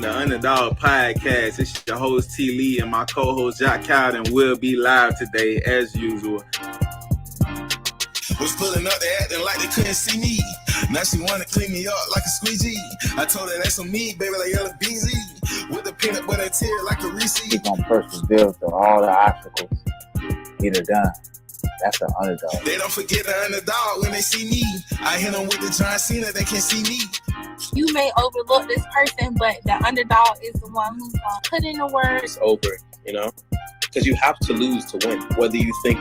The Underdog Podcast. It's your host T. Lee and my co-host Jack Cowden will be live today as usual. Was pulling up, they acting like they couldn't see me. Now she wanna clean me up like a squeegee. I told her that's on me, baby, like yellow BZ. With the peanut butter tear like a Reese. Keep on persevere through all the obstacles. Get it done. That's the underdog. They don't forget the underdog when they see me. I hit them with the John Cena, they can't see me. You may overlook this person, but the underdog is the one who's gonna put in the work. It's over, you know? Because you have to lose to win. Whether you think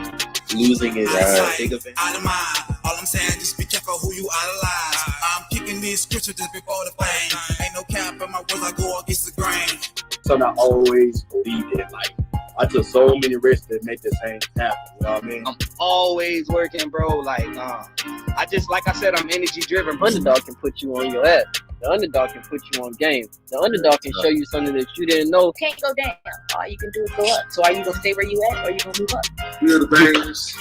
losing is a big event. Out of mind. All I'm saying, just be careful who you idolize. I'm kicking this scripture just before the fame. Ain't no cap in my words, I go against the grain. So I always believe that, like, I took so many risks to make this thing happen. You know what I mean? I'm always working, bro. Like, I just, like I said, I'm energy driven. Underdog can put you on your ass. The underdog can put you on game. The underdog can show you something that you didn't know. Can't go down. All you can do is go up. So are you gonna stay where you at, or are you gonna move up? You're the bangers.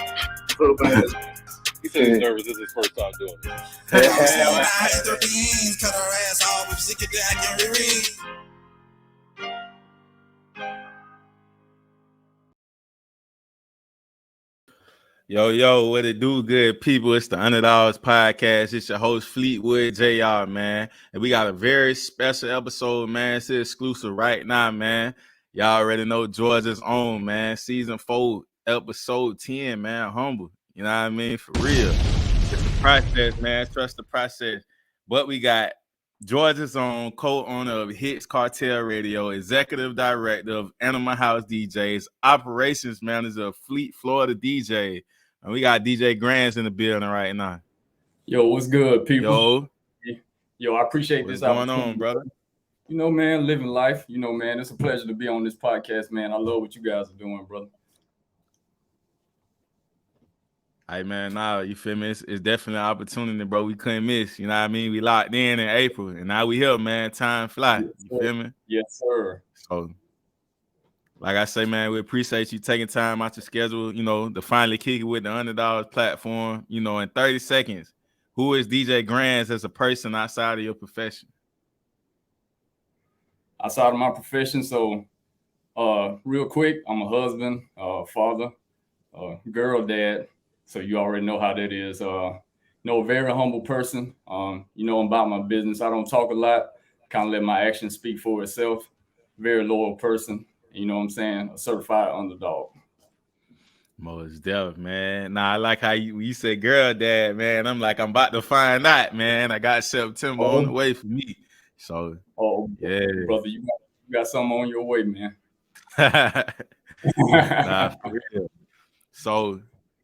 Little bangers. He said he's nervous. This is his first time doing it. Cut her ass off with sick of that and reread. Yo, what it do, good people? It's the Underdogs Podcast. It's your host, Fleetwood JR, man. And we got a very special episode, man. It's exclusive right now, man. Y'all already know Georgia's own, man. Season 4, episode 10, man. Humble. You know what I mean? For real. It's the process, man. Trust the process. But we got Georgia's own co-owner of Hitzkartelradio, executive director of AnimalHouze DJs, operations manager of Fleet Florida DJ. And we got DJ GRANDZ in the building right now. Yo, what's good, people? Yo, I appreciate what's this. What's going on, brother? You know, man, living life. You know, man, it's a pleasure to be on this podcast, man. I love what you guys are doing, brother. Hey, man, now, you feel me? It's definitely an opportunity, bro. We couldn't miss. You know what I mean? We locked in April, and now we here, man. Time fly. Yes, you feel me? Yes, sir. So, like I say, man, we appreciate you taking time out your schedule, you know, to finally kick it with the Underdogs platform. You know, in 30 seconds, who is DJ GRANDZ as a person outside of your profession? Outside of my profession, so real quick, I'm a husband, father, girl dad. So you already know how that is. A very humble person. You know about my business. I don't talk a lot. Kind of let my actions speak for itself. Very loyal person. You know what I'm saying? A certified underdog. Most deaf, man. Nah, I like how you said girl dad, man. I'm like, I'm about to find out, man. I got September on the way for me. So, yeah. Brother, you got something on your way, man. Nah, for real. So,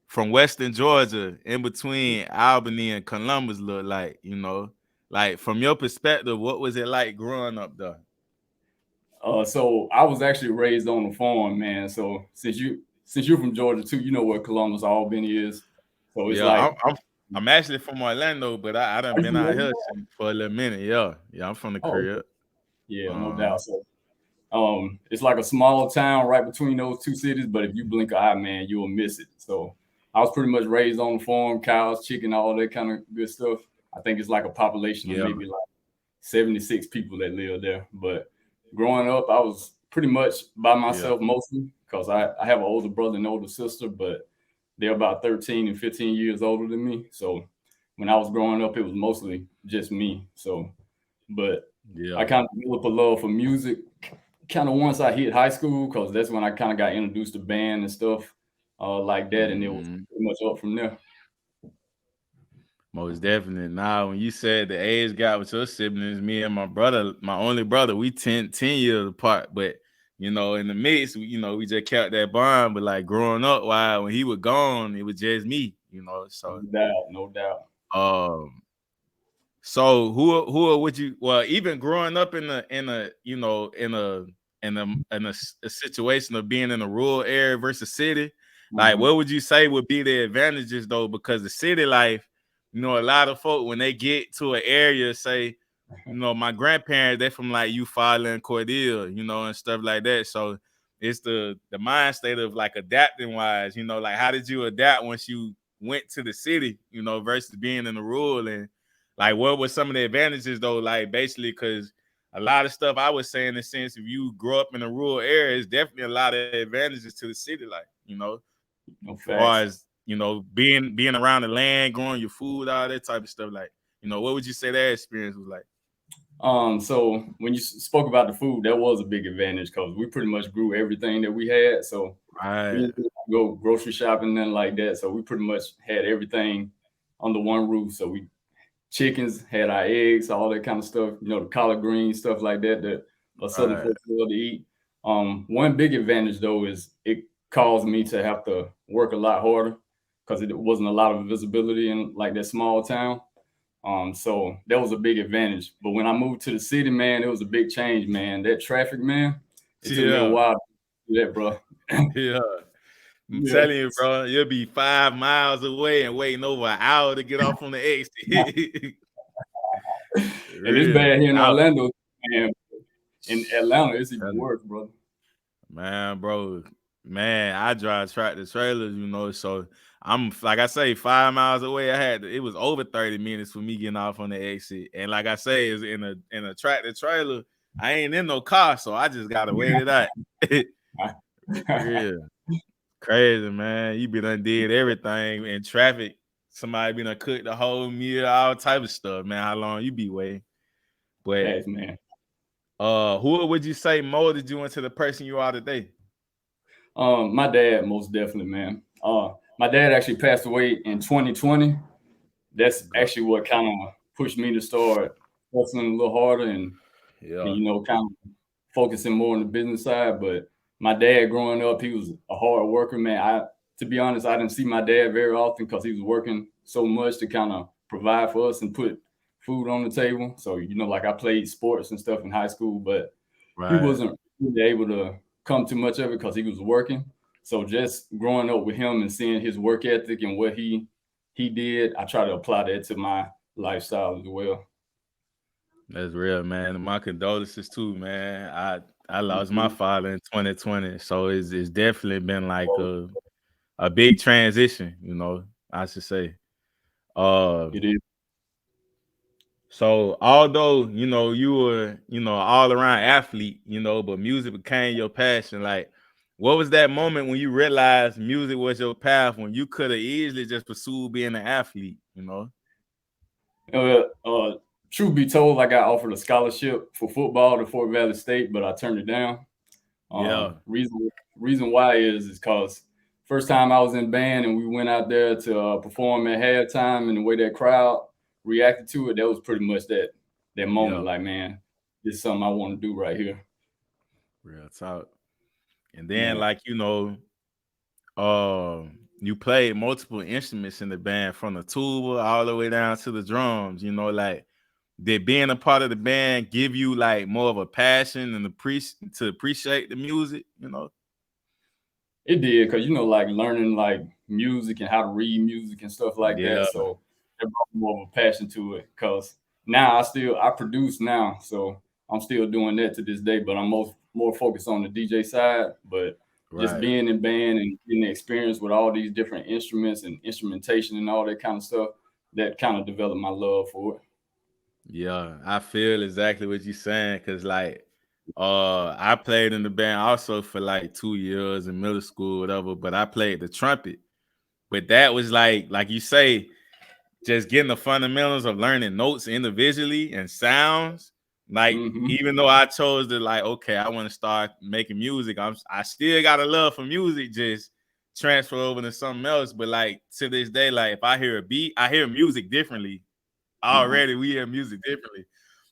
from Western Georgia, in between Albany and Columbus, look like, you know, like from your perspective, what was it like growing up there? So I was actually raised on the farm, man. So since you're from Georgia too, you know where Columbus, Albany is. So it's I'm actually from Orlando, but I done been out here for a little minute. Yeah, I'm from the crib. Yeah, no doubt. So it's like a small town right between those two cities, but if you blink an eye, man, you'll miss it. So I was pretty much raised on the farm, cows, chicken, all that kind of good stuff. I think it's like a population of maybe like 76 people that live there. But growing up, I was pretty much by myself mostly because I have an older brother and older sister, but they're about 13 and 15 years older than me. So when I was growing up, it was mostly just me. So, but I kind of developed a love for music kind of once I hit high school because that's when I kind of got introduced to band and stuff. Like that, and it was pretty much up from there. Most definitely. Now, when you said the age gap with your siblings, me and my brother, my only brother, we 10 years apart. But, you know, in the mix, we just kept that bond. But, like, growing up, when he was gone, it was just me, you know. So No doubt. So who would you? Well, even growing up in a situation of being in a rural area versus city. Like, what would you say would be the advantages, though? Because the city life, you know, a lot of folk, when they get to an area, say, you know, my grandparents, they're from, like, Eufaula and Cordele, you know, and stuff like that. So it's the mind state of, like, adapting-wise, you know, like, how did you adapt once you went to the city, you know, versus being in the rural? And, like, what were some of the advantages, though? Like, basically, because a lot of stuff I was saying in the sense if you grow up in a rural area, it's definitely a lot of advantages to the city, like, as far as, being around the land, growing your food, all that type of stuff. Like, what would you say that experience was like? So when you spoke about the food, that was a big advantage because we pretty much grew everything that we had. So we didn't go grocery shopping, nothing like that. So we pretty much had everything under one roof. So we chickens, had our eggs, all that kind of stuff, the collard greens, stuff like that a southern folks love to eat. One big advantage though is it caused me to have to work a lot harder because it wasn't a lot of visibility in like that small town. So that was a big advantage. But when I moved to the city, man, it was a big change, man. That traffic, man, it took me a while to do that, bro. Yeah. I'm telling you, bro, you'll be 5 miles away and waiting over an hour to get off on the exit. And it's bad here in Orlando, man. In Atlanta, it's even worse, brother. Man, bro. Man, I drive tractor trailers, so I'm, like I say, 5 miles away. It was over 30 minutes for me getting off on the exit. And like I say, it's in a tractor trailer. I ain't in no car, so I just gotta wait it out. Yeah. Crazy, man. You been undid everything in traffic. Somebody been cooked the whole meal, all type of stuff, man. How long you be waiting? But yes, man. Who would you say molded you into the person you are today? My dad, most definitely, man. My dad actually passed away in 2020. That's actually what kind of pushed me to start hustling a little harder and kind of focusing more on the business side. But my dad growing up, he was a hard worker, man. To be honest, I didn't see my dad very often because he was working so much to kind of provide for us and put food on the table. So, like I played sports and stuff in high school, but he wasn't really able to come to much of it because he was working. So just growing up with him and seeing his work ethic and what he did, I try to apply that to my lifestyle as well. That's real, man. My condolences too, man. I lost my father in 2020, so it's definitely been like a big transition, I should say. It is. So although, you were, all around athlete, but music became your passion. Like, what was that moment when you realized music was your path when you could have easily just pursued being an athlete, Truth be told, I got offered a scholarship for football to Fort Valley State, but I turned it down. Reason why is because first time I was in band and we went out there to perform at halftime, and the way that crowd reacted to it, that was pretty much that moment. Like, man, this is something I want to do right here. Real talk. And then, you played multiple instruments in the band, from the tuba all the way down to the drums. Did being a part of the band give you like more of a passion and to appreciate the music? It did, because like learning like music and how to read music and stuff like that. So it brought more of a passion to it. Because now I produce now, so I'm still doing that to this day. But I'm more focused on the DJ side. But just being in band and getting the experience with all these different instruments and instrumentation and all that kind of stuff, that kind of developed my love for it. Yeah, I feel exactly what you're saying, because I played in the band also for like 2 years in middle school, whatever, but I played the trumpet. But that was like you say, just getting the fundamentals of learning notes individually and sounds. Like, even though I chose to okay, I want to start making music, I still got a love for music, just transfer over to something else. But to this day, if I hear a beat, I hear music differently. Already we hear music differently.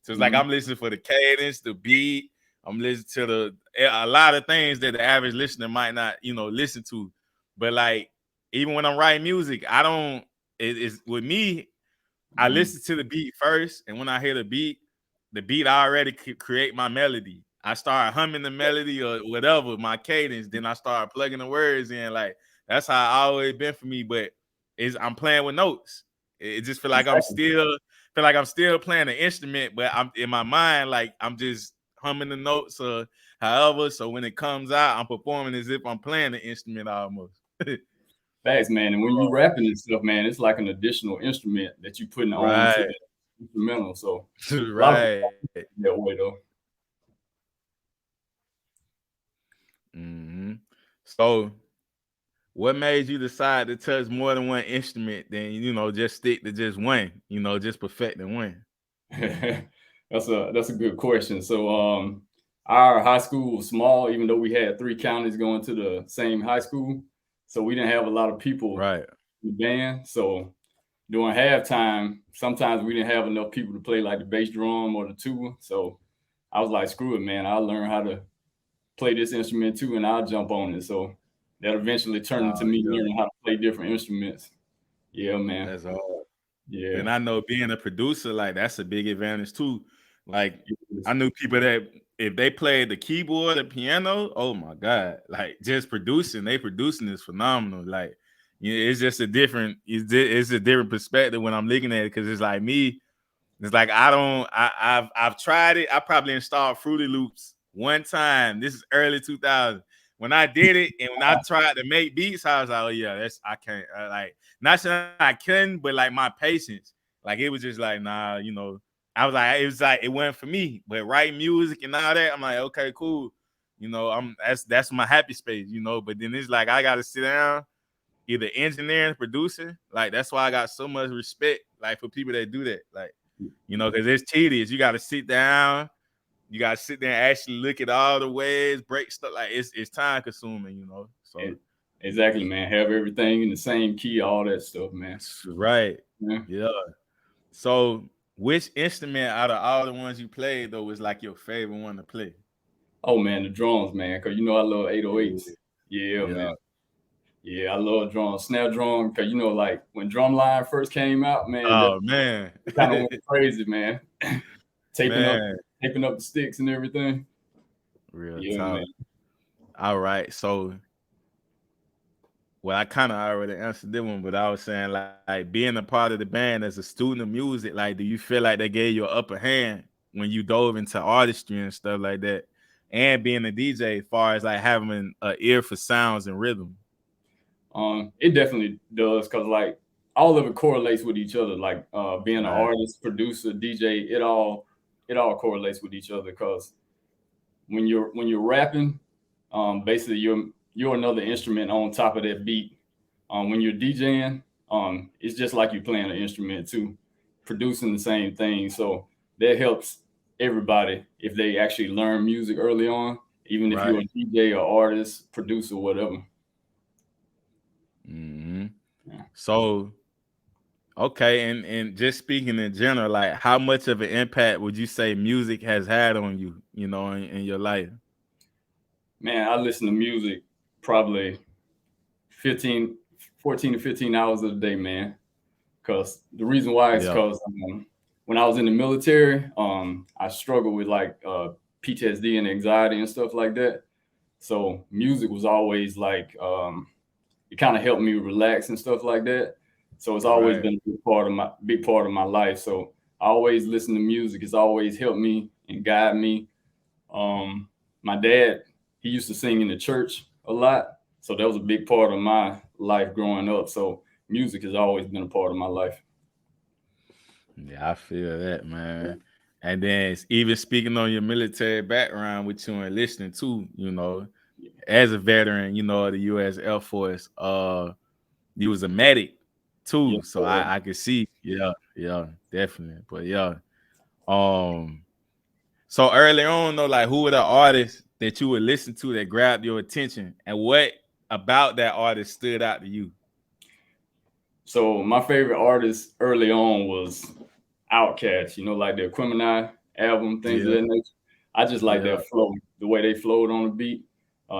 So it's I'm listening for the cadence, the beat. I'm listening to a lot of things that the average listener might not, listen to. But even when I'm writing music, it's with me, I listen to the beat first. And when I hear the beat I already create my melody. I start humming the melody or whatever, my cadence. Then I start plugging the words in. That's how I always been for me. But I'm playing with notes. It just feel like I'm still playing an instrument, but I'm in my mind, I'm just humming the notes or however. So when it comes out, I'm performing as if I'm playing the instrument almost. Thanks, man. And when you rapping and stuff, man, it's like an additional instrument that you putting on to the instrumental. So right, that way though. Mm-hmm. So, what made you decide to touch more than one instrument than just stick to just one? Just perfecting one. That's a good question. So our high school was small, even though we had 3 counties going to the same high school. So we didn't have a lot of people Right. in the band. So during halftime, sometimes we didn't have enough people to play like the bass drum or the tuba. So I was like, screw it, man. I'll learn how to play this instrument too, and I'll jump on it. So that eventually turned into me learning how to play different instruments. Yeah, man. That's hard. Yeah. And I know being a producer, like that's a big advantage too. Like I knew people that if they played the keyboard, the piano, oh my God, like just they producing is phenomenal. Like, it's just a different, it's a different perspective when I'm looking at it, because it's like me, it's like I've tried it. I probably installed Fruity Loops one time. This is early 2000. When I did it and when I tried to make beats, I was like, oh yeah, I can't. Like, not saying I couldn't, but like my patience, like it was just like, nah, I was like, it wasn't for me. But writing music and all that, I'm like, okay, cool. That's my happy space, But then it's like I gotta sit down, either engineering, producing. Like that's why I got so much respect, like for people that do that, like. Because it's tedious. You got to sit down. You got to sit there and actually look at all the ways, break stuff. Like it's time consuming, So exactly, man. Have everything in the same key, all that stuff, man. Right. Yeah. So which instrument out of all the ones you played though was like your favorite one to play? Oh man, the drums, man. Cause I love 808s. Yeah, man. Yeah, I love drums. Snare drum, because like when Drumline first came out, man. Oh man, it kind of went crazy, man. taping up the sticks and everything. Real talk. Man. All right, so I kind of already answered this one, but I was saying like being a part of the band as a student of music, like do you feel like they gave you an upper hand when you dove into artistry and stuff like that, and being a DJ, as far as like having an ear for sounds and rhythm? It definitely does, because like all of it correlates with each other. Like being an artist, producer, DJ, it all correlates with each other. Because when you're rapping, basically you're another instrument on top of that beat. When you're DJing, it's just like you're playing an instrument too, producing the same thing. So that helps everybody if they actually learn music early on, even if you're a DJ or artist, producer, whatever. Mm-hmm. Yeah. So, okay, and just speaking in general, like how much of an impact would you say music has had on you, in your life? Man, I listen to music probably 14 to 15 hours a day, man. Because the reason why is because when I was in the military, I struggled with like PTSD and anxiety and stuff like that. So music was always like, it kind of helped me relax and stuff like that. So it's always been a big part of my life. So I always listen to music. It's always helped me and guide me. My dad, he used to sing in the church a lot. So that was a big part of my life growing up. So music has always been a part of my life. Yeah, I feel that, man. And then even speaking on your military background with you and listening to, as a veteran, of the U.S. Air Force, you was a medic too. Yes, so I could see, yeah, definitely. But yeah. So early on though, like who were the artists that you would listen to that grabbed your attention, and what about that artist stood out to you? So my favorite artist early on was Outkast, like the Aquemini album, things of that nature. I just like their flow, the way they flowed on the beat,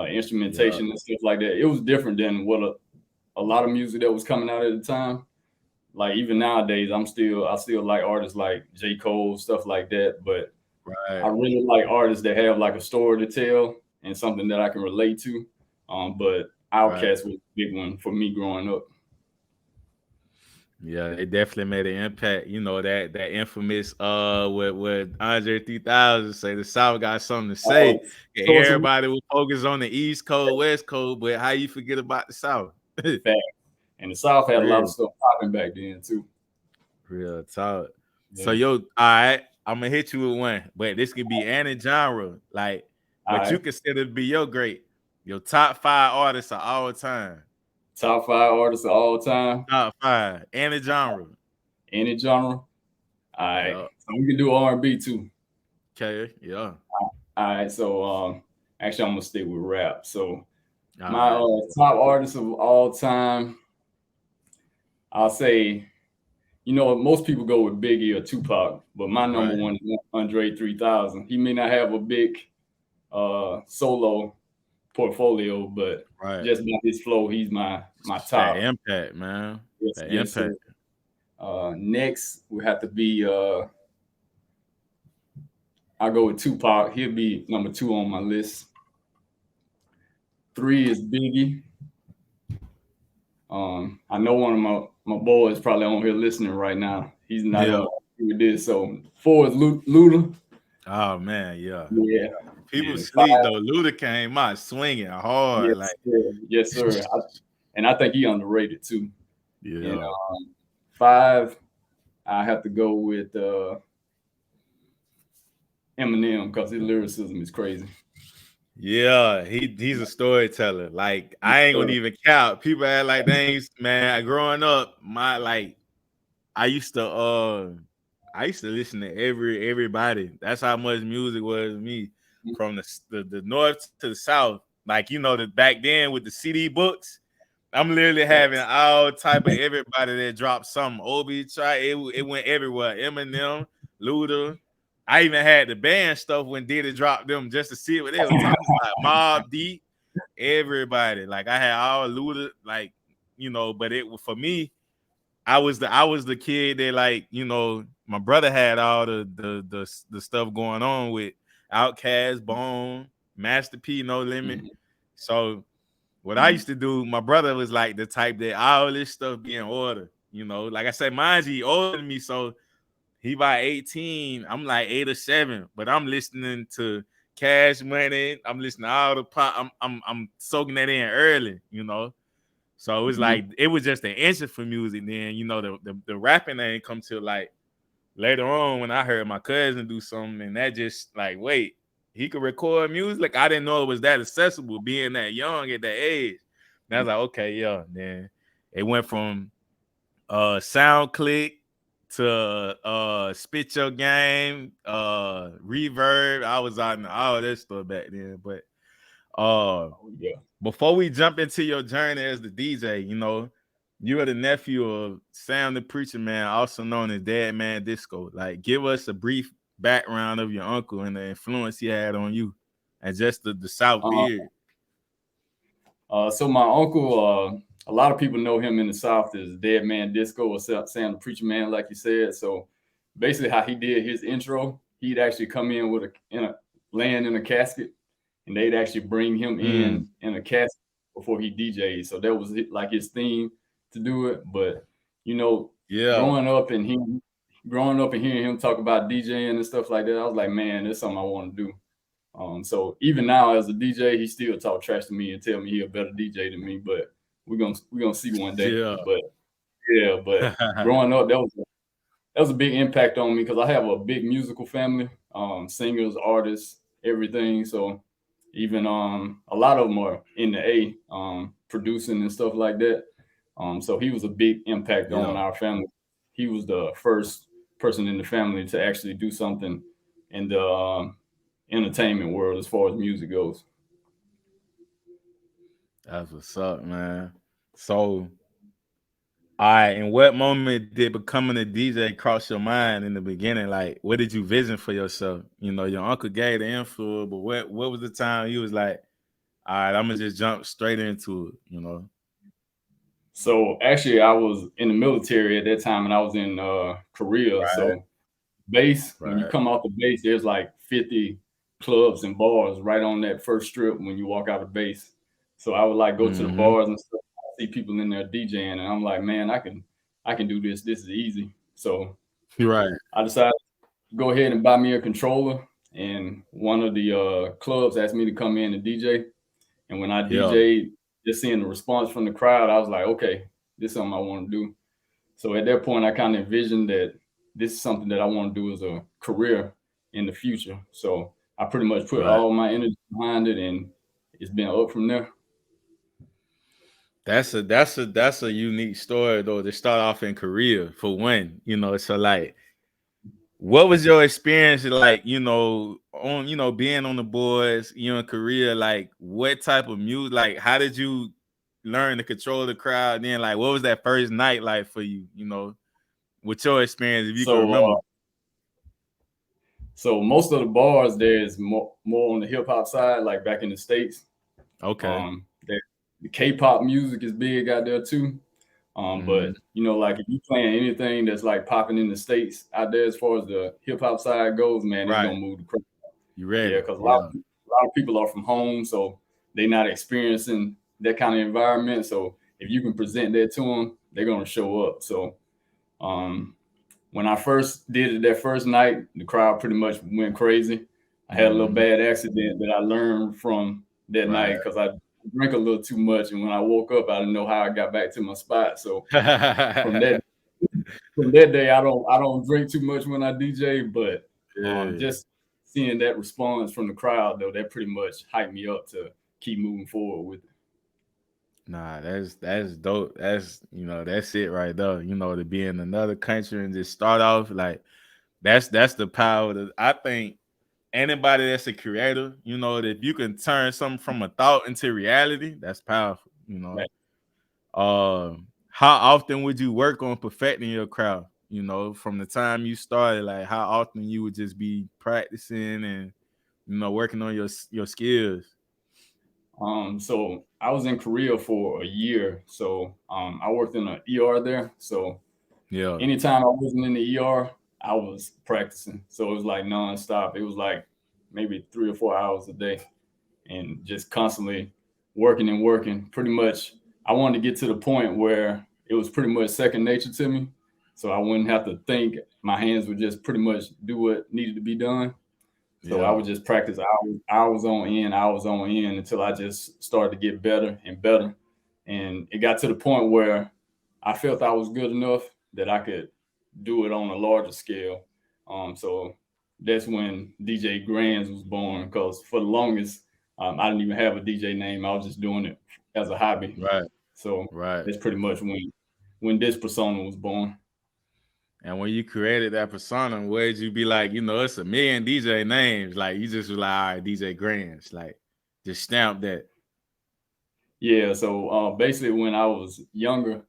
instrumentation and stuff like that. It was different than what a lot of music that was coming out at the time. Like even nowadays, I still like artists like J. Cole, stuff like that. But I really like artists that have like a story to tell and something that I can relate to. But Outkast was a big one for me growing up. Yeah, it definitely made an impact. That infamous with Andre 3000 say the South got something to say. So everybody will focus on the East Coast, West Coast, but how you forget about the South? Fact. And the South had a lot of stuff popping back then too. Real talk. Yeah. So all right, I'm gonna hit you with one, but this could be any genre, like, but you consider to be your great. Your top 5 artists of all time. Top 5 artists of all time. Top 5. Any genre. Any genre. All right. Yeah. So we can do R&B too. Okay. Yeah. All right. So actually, I'm gonna stick with rap. So All my right. top artists of all time, I'll say, most people go with Biggie or Tupac, but my number one is Andre 3000. He may not have a big solo portfolio, but just by his flow, he's my top. That impact, man. Yes, that yes, impact. Next would have to be I'll go with Tupac. He'll be number 2 on my list. 3 is Biggie. I know one of my boys probably on here listening right now. He's not gonna agree with this. So 4 is Luda. Oh man, yeah. People sleep 5, though. Luda came out swinging hard, yes, sir. And I think he underrated too. Yeah. And, 5, I have to go with Eminem because his lyricism is crazy. Yeah, he's a storyteller. Like I ain't gonna even count. People act like they ain't, man. Growing up, I used to listen to everybody. That's how much music was to me. From the north to the south. Like back then with the CD books, I'm literally having all type of everybody that dropped something. Obi try it went everywhere. Eminem, Luda. I even had the band stuff when Diddy dropped them just to see what they were talking about. Mobb Deep, everybody. Like I had all Luda, like but it was for me. I was the kid that my brother had all the stuff going on with Outkast, Bone, Master P, No Limit. So what I used to do, my brother was like the type that all this stuff be in order. Like I said, mind you, he older than me, so he by 18, I'm like 8 or 7, but I'm listening to Cash Money. I'm listening to all the pop. I'm soaking that in early, So it was like it was just an interest for music. Then the rapping ain't come till like later on when I heard my cousin do something, and that just like wait, he could record music. Like I didn't know it was that accessible, being that young at that age. And I was like, okay, yeah. Then it went from SoundClick to Spit Your Game, Reverb. I was on all that stuff back then. But before we jump into your journey as the DJ, you are the nephew of Sam the Preacher Man, also known as Dead Man Disco. Like, give us a brief background of your uncle and the influence he had on you, and just the South period. So my uncle, a lot of people know him in the South as Dead Man Disco or Sam the Preacher Man, like you said. So basically, how he did his intro, he'd actually come in with laying in a casket, and they'd actually bring him in a casket before he DJ'd. So that was like his theme to do it. But growing up and hearing him talk about DJing and stuff like that, I was like, man, that's something I want to do. So even now as a DJ, he still talk trash to me and tell me he a better DJ than me. But we're gonna see one day. But growing up, that was a big impact on me because I have a big musical family, singers, artists, everything. So even a lot of them are in the A, producing and stuff like that. So he was a big impact on our family. He was the first person in the family to actually do something in the entertainment world as far as music goes. That's what's up, man. So, all right, in what moment did becoming a DJ cross your mind in the beginning? Like, what did you vision for yourself? Your uncle gave the influence, but what was the time you was like, all right, I'm gonna just jump straight into it, So actually, I was in the military at that time, and I was in Korea. Right. So base, when you come off the base, there's like 50 clubs and bars right on that first strip when you walk out of base. So I would like go to the bars and stuff. I see people in there DJing, and I'm like, man, I can do this. This is easy. So I decided to go ahead and buy me a controller, and one of the clubs asked me to come in and DJ. And when I DJ'd, just seeing the response from the crowd, I was like, okay, this is something I want to do. So at that point, I kind of envisioned that this is something that I want to do as a career in the future. So I pretty much put all my energy behind it, and it's been up from there. That's a unique story though, to start off in Korea for one, you know. So like, what was your experience like, you know, on, you know, being on the boards, you know, in Korea? Like, what type of music, like, how did you learn to control the crowd? Then, like, what was that first night like for you, you know, with your experience, if you can remember? So most of the bars there is more on the hip hop side, like back in the States. Okay. The K-pop music is big out there too. But you know, like if you playing anything that's like popping in the States out there as far as the hip hop side goes, man, it's gonna move the crowd. You ready? Yeah, because a lot of people are from home, so they're not experiencing that kind of environment. So if you can present that to them, they're gonna show up. So when I first did it that first night, the crowd pretty much went crazy. I had a little bad accident that I learned from that night because I drank a little too much, and when I woke up, I didn't know how I got back to my spot. So from that day, I don't drink too much when I DJ, but just seeing that response from the crowd though, that pretty much hyped me up to keep moving forward with it. Nah, that's dope. That's, you know, that's it right there. You know, to be in another country and just start off like that's the power that I think anybody that's a creator, you know, that if you can turn something from a thought into reality, that's powerful, you know. Right. How often would you work on perfecting your crowd? You know, from the time you started, like how often you would just be practicing and, you know, working on your skills? So I was in Korea for a year. So I worked in an ER there. So anytime I wasn't in the ER, I was practicing. So it was like nonstop. It was like maybe 3 or 4 hours a day and just constantly working and working. Pretty much, I wanted to get to the point where it was pretty much second nature to me. So I wouldn't have to think. My hands would just pretty much do what needed to be done. So I would just practice hours on end until I just started to get better and better. And it got to the point where I felt I was good enough that I could do it on a larger scale. So that's when DJ GRANDZ was born, because for the longest, I didn't even have a DJ name. I was just doing it as a hobby. Right. So that's pretty much when this persona was born. And when you created that persona, where did you be like, you know, it's a million DJ names? Like, you just was like, all right, DJ GRANDZ, like, just stamp that. Yeah, so basically when I was younger,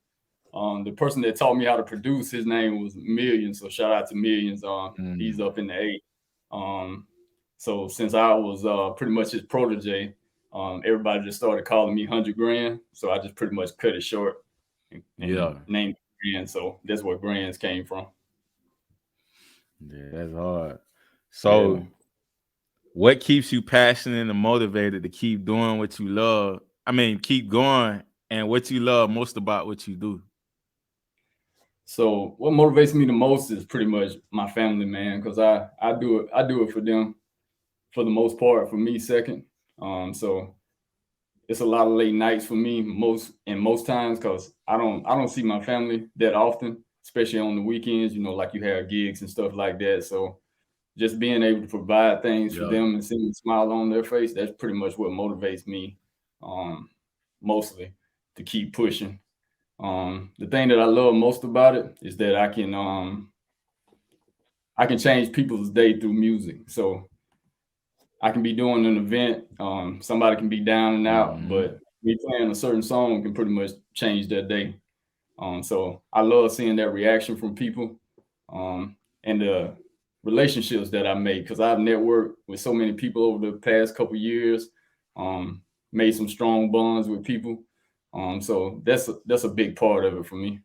the person that taught me how to produce, his name was Millions. So shout out to Millions. He's up in the A. So since I was pretty much his protege, everybody just started calling me 100 Grand. So I just pretty much cut it short and named it GRANDZ. So that's where GRANDZ came from. Yeah, that's hard. So what keeps you passionate and motivated to keep doing what you love? I mean, keep going, and what you love most about what you do? So what motivates me the most is pretty much my family, man, because I do it for them for the most part, for me second. So it's a lot of late nights for me most times, because I don't see my family that often, especially on the weekends, you know, like you have gigs and stuff like that. So just being able to provide things for them and seeing a smile on their face, that's pretty much what motivates me mostly to keep pushing. The thing that I love most about it is that I can change people's day through music. So I can be doing an event, somebody can be down and out, but me playing a certain song can pretty much change their day. So I love seeing that reaction from people, and the relationships that I make, because I've networked with so many people over the past couple years, made some strong bonds with people. So that's a big part of it for me.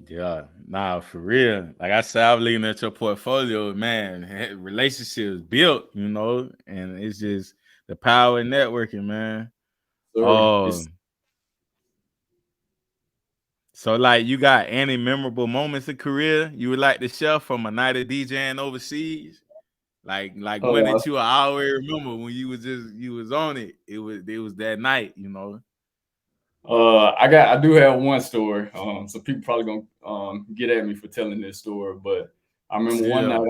Yeah, nah, for real. Like I said, I'm looking at your portfolio, man. Relationships built, you know, and it's just the power in networking, man. So like, you got any memorable moments in career you would like to share from a night of DJing overseas? Like when did you always remember when you was on it? It was that night, you know. I do have one story. So people probably gonna get at me for telling this story, but I remember one night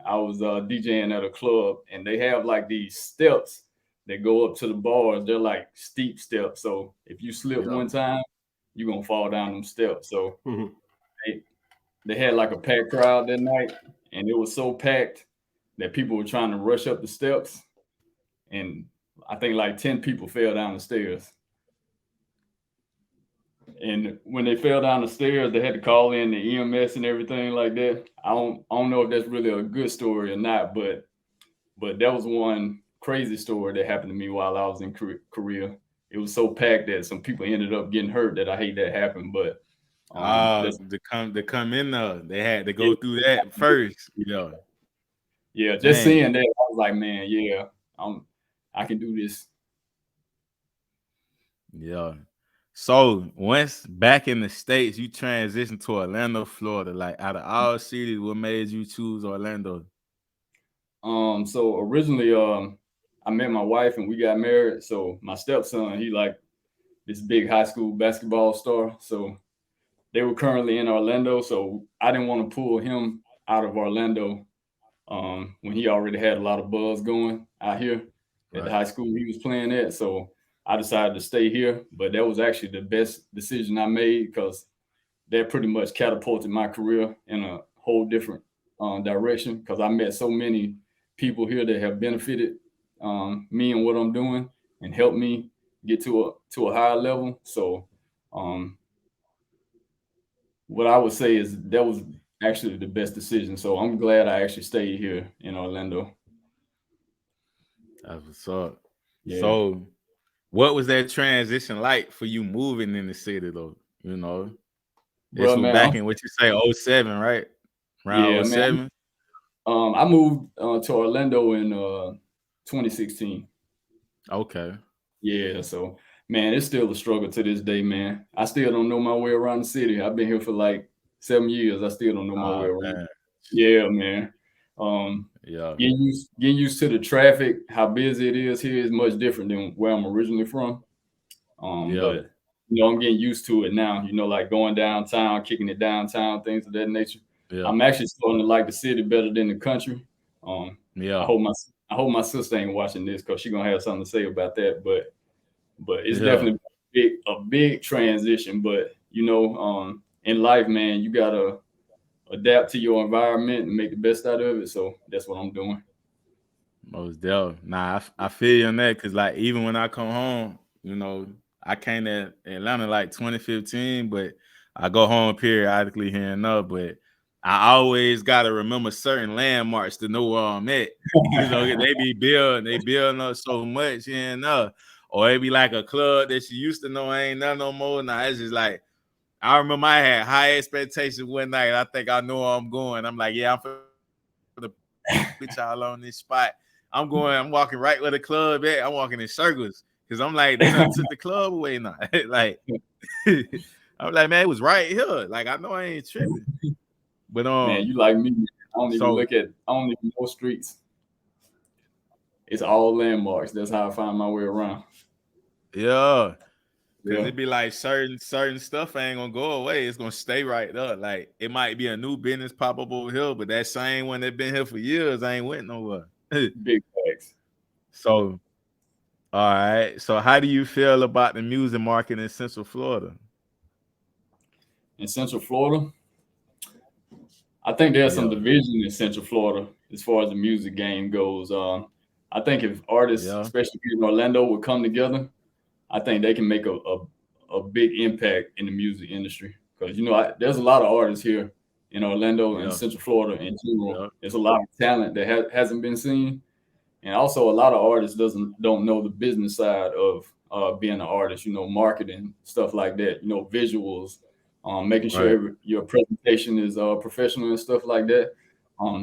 I was DJing at a club, and they have like these steps that go up to the bars. They're like steep steps. So if you slip one time, you're gonna fall down them steps. So they had like a packed crowd that night, and it was so packed that people were trying to rush up the steps, and I think like 10 people fell down the stairs. And when they fell down the stairs, they had to call in the EMS and everything like that. I don't know if that's really a good story or not, but that was one crazy story that happened to me while I was in Korea. It was so packed that some people ended up getting hurt that I hate that happened. But to come in there, they had to go through that first. Yeah, just seeing that, I was like, man, yeah, I can do this. Yeah. So once back in the States, you transitioned to Orlando, Florida. Like out of all cities, what made you choose Orlando? So originally, I met my wife and we got married. So my stepson, he like this big high school basketball star. So they were currently in Orlando. So I didn't want to pull him out of Orlando when he already had a lot of buzz going out here at the high school he was playing at. So I decided to stay here, but that was actually the best decision I made because that pretty much catapulted my career in a whole different direction because I met so many people here that have benefited me and what I'm doing and helped me get to a higher level. So what I would say is that was actually the best decision. So I'm glad I actually stayed here in Orlando. That's what's up. Yeah. So what was that transition like for you moving in the city though? This was back in what you say, 07, right? Around 07? I moved to Orlando in 2016. Okay. Yeah, so man, it's still a struggle to this day, man. I still don't know my way around the city. I've been here for like 7 years. I still don't know my way around. Man. Yeah, man. Getting used to the traffic, how busy it is here is much different than where I'm originally from. But I'm getting used to it now. Like going downtown, kicking it downtown, things of that nature. Yeah. I'm actually starting to like the city better than the country. I hope my sister ain't watching this because she's gonna have something to say about that. But it's definitely a big transition. But in life, man, you gotta adapt to your environment and make the best out of it. So that's what I'm doing. Most definitely. Nah, I feel you on that because like even when I come home, I came to Atlanta like 2015, but I go home periodically here and there. But I always gotta remember certain landmarks to know where I'm at. They be building up so much here and there. Or it be like a club that you used to know ain't nothing no more. Now it's just like I remember I had high expectations one night. I think I know where I'm going. I'm like, yeah, I'm for the put y'all on this spot. I'm walking right where the club at. I'm walking in circles because I'm like, they done took the club away now. Like, I'm like, man, it was right here. Like, I know I ain't tripping. But man, you like me. I don't even know streets. It's all landmarks. That's how I find my way around. Yeah. Because it'd be like certain stuff ain't gonna go away. It's gonna stay right there. Like it might be a new business pop up over here, but that same one that been here for years ain't went nowhere. Big facts. So, all right. So, how do you feel about the music market in Central Florida? In Central Florida, I think there's some division in Central Florida as far as the music game goes. I think if artists, especially in Orlando, would come together, I think they can make a big impact in the music industry. Because, there's a lot of artists here in Orlando and Central Florida in general. There's a lot of talent that hasn't been seen. And also a lot of artists don't know the business side of being an artist, marketing, stuff like that, visuals, making sure your presentation is professional and stuff like that.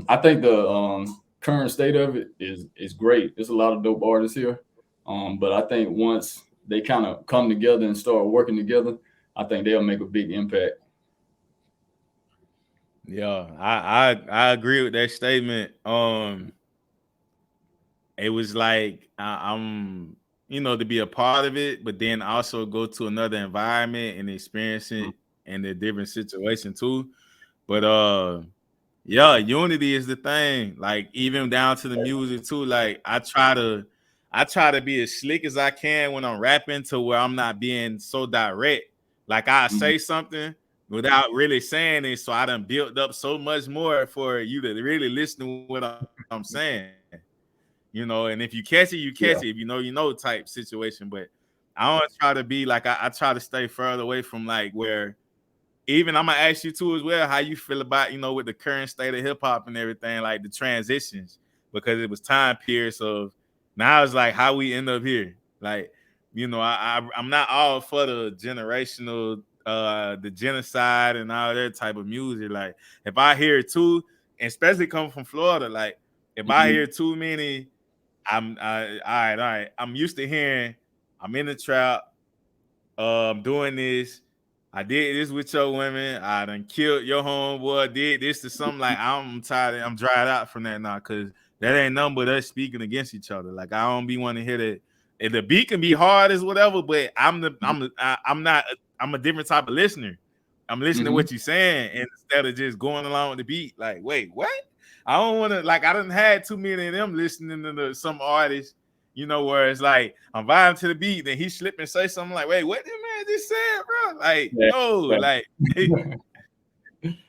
I think the current state of it is great. There's a lot of dope artists here. But I think once they kind of come together and start working together, I think they'll make a big impact. Yeah, I agree with that statement. It was like I'm, to be a part of it, but then also go to another environment and experience it in a different situation too. But Yeah, unity is the thing. Like even down to the music too. Like I try to be as slick as I can when I'm rapping to where I'm not being so direct. Like I say something without really saying it, so I done built up so much more for you to really listen to what I'm saying. And if you catch it, you catch it. If you know type situation. But I don't try to be like I try to stay further away from like where even I'm gonna ask you too as well how you feel about with the current state of hip hop and everything, like the transitions, because it was time periods of now it's like how we end up here. Like, I'm not all for the generational the genocide and all that type of music. Like if I hear too, especially coming from Florida, like if I hear too many, all right. I'm used to hearing I'm in the trap, doing this. I did this with your women. I done killed your homeboy. Did this to something like I'm tired. I'm dried out from that now because that ain't nothing but us speaking against each other. Like I don't be want to hear that. And the beat can be hard as whatever, but I'm not. I'm a different type of listener. I'm listening to what you're saying and instead of just going along with the beat. Like, wait, what? I don't want to. Like, I done had too many of them listening to some artists. Where it's like I'm vibing to the beat, then he slip and say something like, "Wait, what did man just said, bro?" Like, no, like,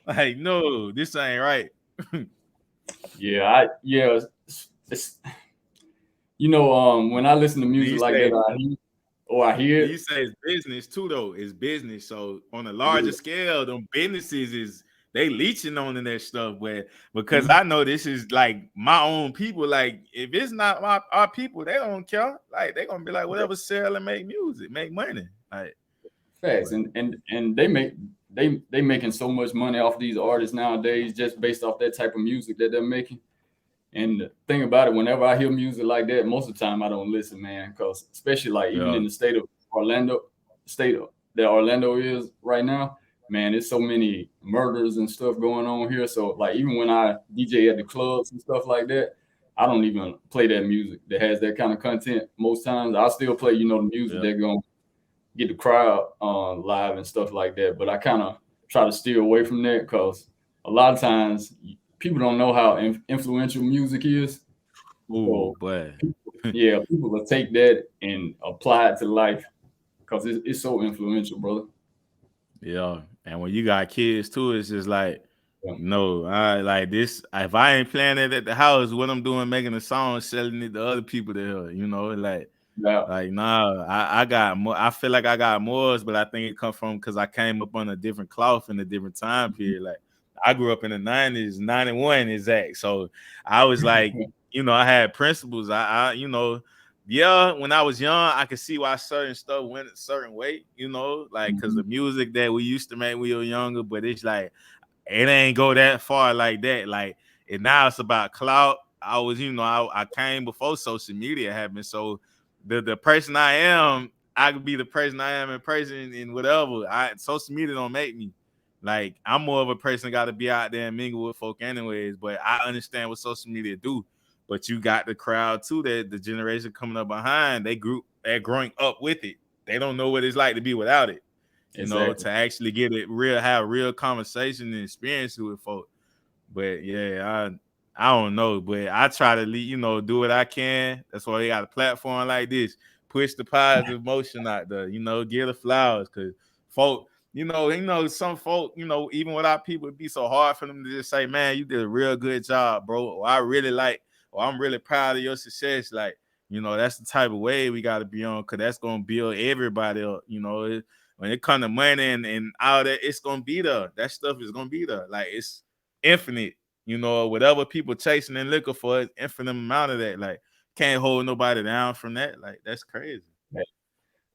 like, no, this ain't right. It's when I listen to music like that, I hear it. You say it's business too, though. It's business. So on a larger scale, them businesses they leeching on in that stuff, but because I know this is like my own people. Like if it's not our people, they don't care. Like they gonna be like whatever, sell and make music, make money. Like facts, and they making so much money off these artists nowadays just based off that type of music that they're making. And the thing about it, whenever I hear music like that, most of the time I don't listen, man, because especially like even in the state of Orlando, that Orlando is right now. Man, there's so many murders and stuff going on here. So like even when I DJ at the clubs and stuff like that, I don't even play that music that has that kind of content. Most times I still play, the music that gonna get the crowd live and stuff like that. But I kind of try to steer away from that because a lot of times people don't know how influential music is. Oh, boy. People will take that and apply it to life because it's so influential, brother. Yeah, and when you got kids too, it's just like, no, I like this. If I ain't playing it at the house, what I'm doing, making a song, selling it to other people to hear, like nah. I got more. I feel like I got more, but I think it come from because I came up on a different cloth in a different time period. Like I grew up in the 90s, 91 exact. So I was like, I had principles. When I was young, I could see why certain stuff went a certain way, because the music that we used to make when we were younger, but it's like, it ain't go that far like that. Like, and now it's about clout. I was, I came before social media happened. So the person I am, I could be the person I am in person and whatever. Social media don't make me. Like, I'm more of a person got to be out there and mingle with folk anyways, but I understand what social media do. But you got the crowd too, that the generation coming up behind, they're growing up with it. They don't know what it's like to be without it. To actually get it have real conversation and experience with folk. But yeah, I don't know. But I try to do what I can. That's why they got a platform like this. Push the positive motion out there, give the flowers. Cause folk, some folk, even without people, it'd be so hard for them to just say, man, you did a real good job, bro. Or I really like, or I'm really proud of your success. Like, that's the type of way we got to be on, because that's going to build everybody up. When it comes to money and all that, it's going to be there. That stuff is going to be there. Like, it's infinite. Whatever people chasing and looking for, is infinite amount of that. Like, can't hold nobody down from that. Like, that's crazy.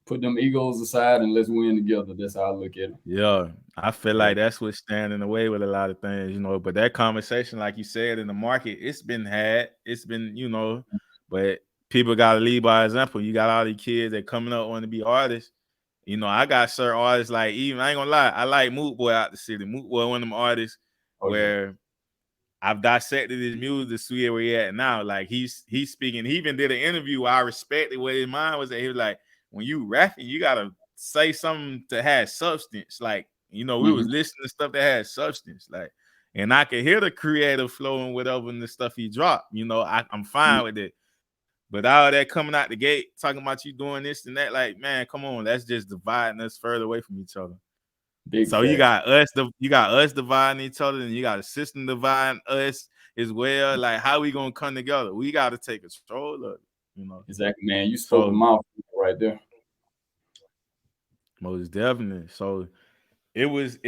Put them egos aside and let's win together. That's how I look at it. Yeah, I feel like that's what's standing in the way with a lot of things, But that conversation, like you said, in the market, it's been had. It's been, but people got to lead by example. You got all these kids that coming up want to be artists. I got certain artists like, even I ain't gonna lie, I like Moot Boy out the city. Moot Boy, one of them artists where I've dissected his music to see where he at now. Like he's speaking. He even did an interview where I respected what his mind was at. He was like, when you rapping, you gotta say something to have substance. Like, we was listening to stuff that had substance. Like, and I can hear the creative flow and whatever and the stuff he dropped. You know, I'm fine with it. But all that coming out the gate, talking about you doing this and that, like, man, come on, that's just dividing us further away from each other. So you got us dividing each other, and you got a system dividing us as well. Like, how we gonna come together? We got to take control of it, you know. Exactly, man. You spoke a mouth right there. Most definitely. So it was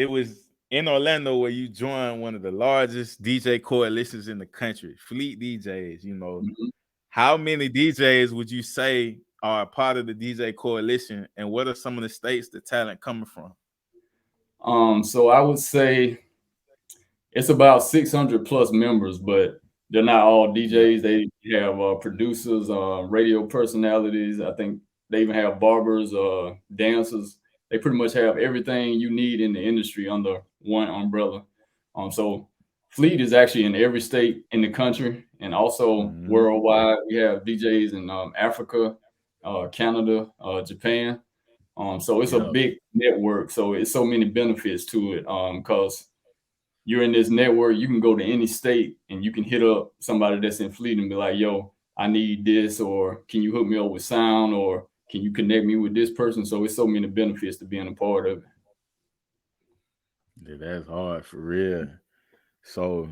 in Orlando where you joined one of the largest DJ coalitions in the country, Fleet DJs. You know, how many DJs would you say are a part of the DJ coalition, and what are some of the states the talent coming from? So I would say it's about 600 plus members, but they're not all DJs. They have producers, radio personalities. I think they even have barbers, dancers. They pretty much have everything you need in the industry under one umbrella. So Fleet is actually in every state in the country, and also worldwide. We have DJs in Africa, Canada, Japan. So it's a big network. So it's so many benefits to it, because you're in this network. You can go to any state and you can hit up somebody that's in Fleet and be like, yo, I need this, or can you hook me up with sound, or can you connect me with this person? So it's so many benefits to being a part of it. Yeah, that's hard for real. So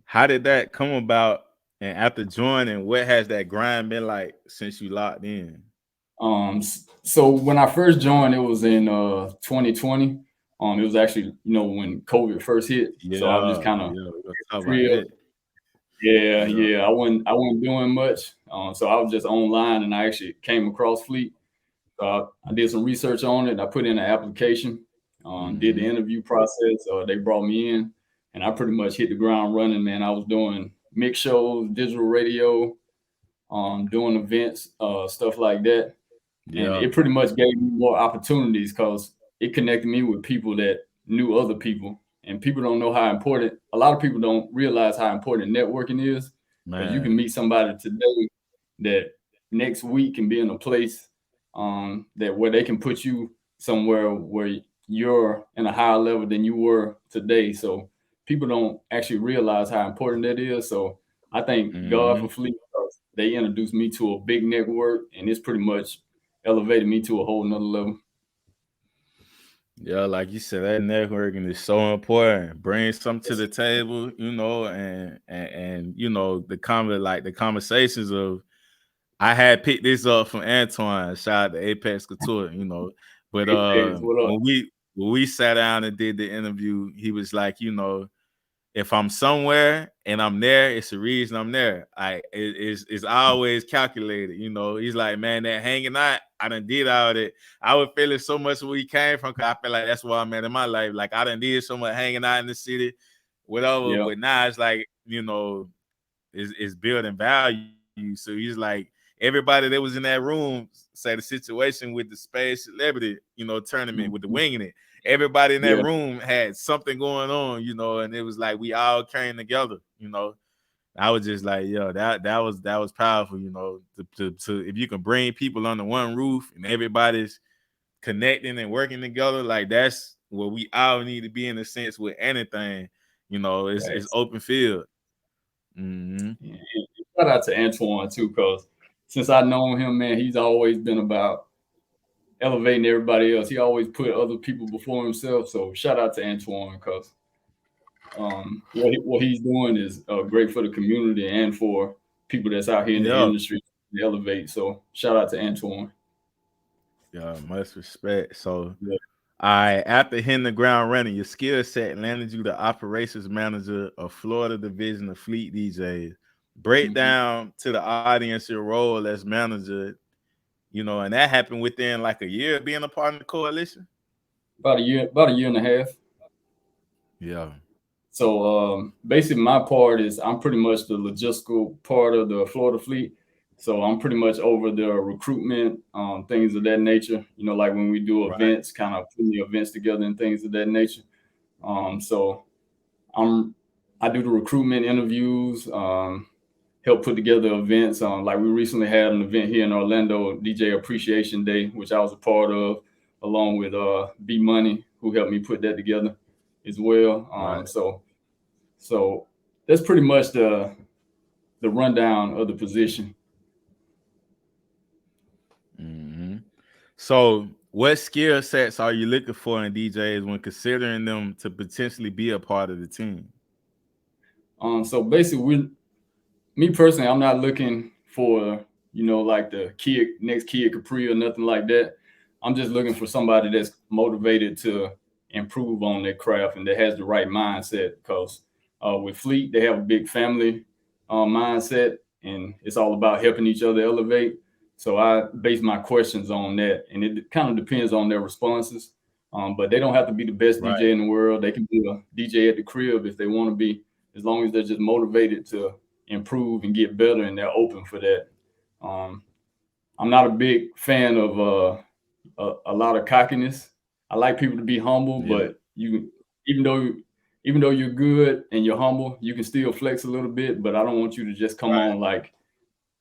how did that come about? And after joining, what has that grind been like since you locked in? So when I first joined, it was in 2020. It was actually, when COVID first hit. So I was just kind of I wasn't doing much. So I was just online, and I actually came across Fleet. So I did some research on it. I put in an application, did the interview process. They brought me in, and I pretty much hit the ground running, man. I was doing mix shows, digital radio, doing events, stuff like that. And it pretty much gave me more opportunities because it connected me with people that knew other people. And people don't know how important, a lot of people don't realize how important networking is. Because you can meet somebody today that next week can be in a place where they can put you somewhere where you're in a higher level than you were today. So people don't actually realize how important that is. So I thank God for Fleet, because they introduced me to a big network, and it's pretty much elevated me to a whole nother level. Yeah, like you said, that networking is so important. Bring something to the table, and the conversations of, I had picked this up from Antoine. Shout out to Apex Couture, But when we sat down and did the interview, he was like, if I'm somewhere and I'm there, it's the reason I'm there. It's always calculated, He's like, man, that hanging out, I done did all that. I was feeling so much where he came from, because I feel like that's where I'm at in my life. Like, I done did so much hanging out in the city, whatever. Yeah. But now it's like, it's building value. So he's like, everybody that was in that room, say the situation with the Space Celebrity, tournament with the winging it. Everybody in that room had something going on, and it was like we all came together, I was just like, yo, that was powerful, to if you can bring people under one roof and everybody's connecting and working together, like that's what we all need to be in a sense with anything, it's open field. Mm-hmm. Shout out to Antoine too, because since I've known him, man, he's always been about elevating everybody else. He always put other people before himself. So shout out to Antoine, because what he's doing is great for the community and for people that's out here in the industry to elevate. So shout out to Antoine. Yeah, much respect. So after hitting the ground running, your skill set landed you the operations manager of Florida division of Fleet DJs. Break down to the audience your role as manager, and that happened within like a year of being a part of the coalition. About a year and a half. Yeah. So basically my part is I'm pretty much the logistical part of the Florida Fleet. So I'm pretty much over the recruitment, things of that nature, like when we do events, kind of putting the events together and things of that nature. So I do the recruitment interviews, help put together events. Like we recently had an event here in Orlando, DJ Appreciation Day, which I was a part of, along with B Money, who helped me put that together as well. So So that's pretty much the rundown of the position. Mm-hmm. So, what skill sets are you looking for in DJs when considering them to potentially be a part of the team? So basically, me personally, I'm not looking for, like the next Kid Capri or nothing like that. I'm just looking for somebody that's motivated to improve on their craft and that has the right mindset. Because with Fleet, they have a big family mindset, and it's all about helping each other elevate. So I base my questions on that, and it kind of depends on their responses. But they don't have to be the best Right. DJ in the world. They can be a DJ at the crib if they want to be, as long as they're just motivated to improve and get better, and they're open for that. I'm not a big fan of a lot of cockiness. I like people to be humble, but even though you're good and you're humble, you can still flex a little bit. But I don't want you to just come on like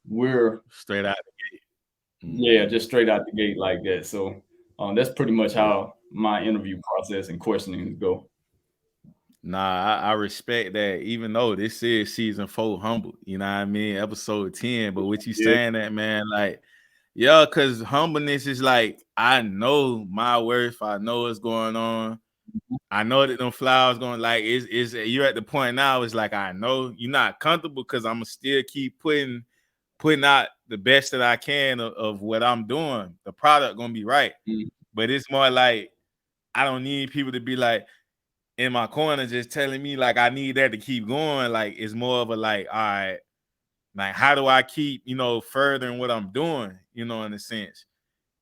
we're straight out the gate. Yeah, just straight out the gate like that. So that's pretty much how my interview process and questioning go. Nah, I respect that. Even though this is season 4, humble, you know what I mean, episode 10. But what you saying that, man, like, yeah, because humbleness is like, I know my worth. I know what's going on. I know that them flowers going, like, is you're at the point now. It's like, I know you're not comfortable because I'm gonna still keep putting out the best that I can of what I'm doing. The product gonna be right. But it's more like, I don't need people to be like in my corner just telling me like I need that to keep going. Like, it's more of a like, all right, like, how do I keep, furthering what I'm doing, in a sense,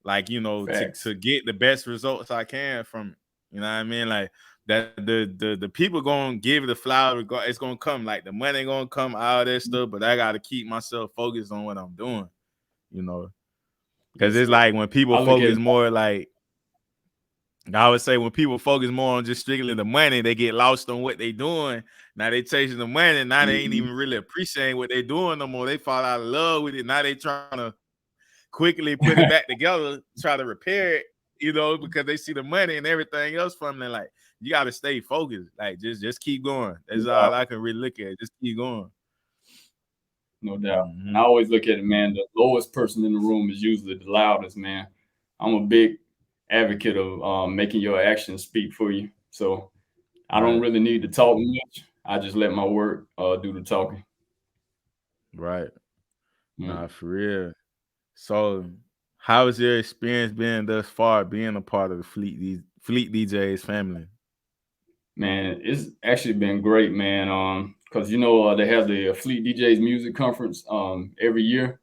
like, to get the best results I can from it. You know what I mean? Like, that the people gonna give the flower, it's gonna come, like the money gonna come, all that stuff, but I gotta keep myself focused on what I'm doing, because it's like when people focus more, like, I would say when people focus more on just strictly the money, they get lost on what they doing. Now they chasing the money. Now they ain't even really appreciating what they doing no more. They fall out of love with it. Now they trying to quickly put it back together, try to repair it, because they see the money and everything else from them. Like, you got to stay focused. Like, just keep going. That's all I can really look at. Just keep going. No doubt. And I always look at it, man, the lowest person in the room is usually the loudest, man. I'm a big advocate of making your actions speak for you. So I don't really need to talk much. I just let my work do the talking. Right. Nah, for real. So how has your experience been thus far being a part of the Fleet DJs family? Man, it's actually been great, man. Because they have the Fleet DJs music conference every year.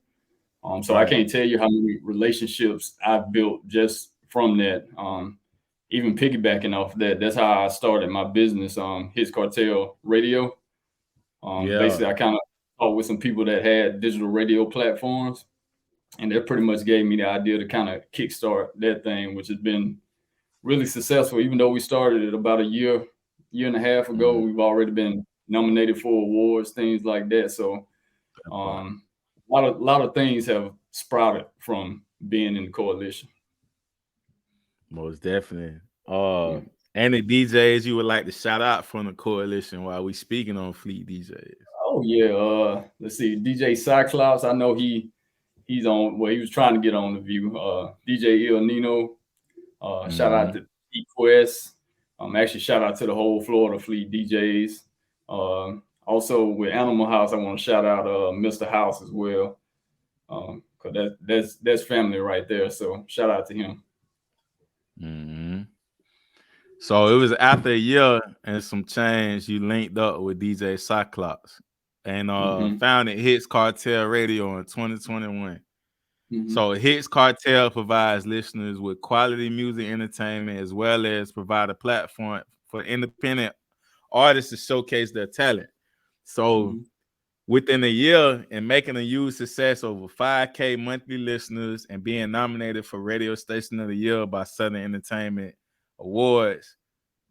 So I can't tell you how many relationships I've built just from that. Even piggybacking off that, that's how I started my business, Hitzkartelradio. Basically, I kind of talked with some people that had digital radio platforms, and that pretty much gave me the idea to kind of kickstart that thing, which has been really successful. Even though we started it about a year and a half ago, we've already been nominated for awards, things like that. So a lot of things have sprouted from being in the coalition. Most definitely. Any DJs you would like to shout out from the coalition while we speaking on Fleet DJs? Oh yeah. Let's see. DJ Cyclops. I know he's on. Well, he was trying to get on the View. DJ Il Nino. Shout out to E-Quest. Actually, shout out to the whole Florida Fleet DJs. Also with AnimalHouze, I want to shout out Mr. House as well. Cause that's family right there. So shout out to him. So it was after a year and some change, you linked up with DJ Cyclops and founded Hitzkartelradio in 2021. So Hitzkartel provides listeners with quality music entertainment as well as provide a platform for independent artists to showcase their talent. So within a year and making a huge success, over 5K monthly listeners, and being nominated for Radio Station of the Year by Southern Entertainment Awards,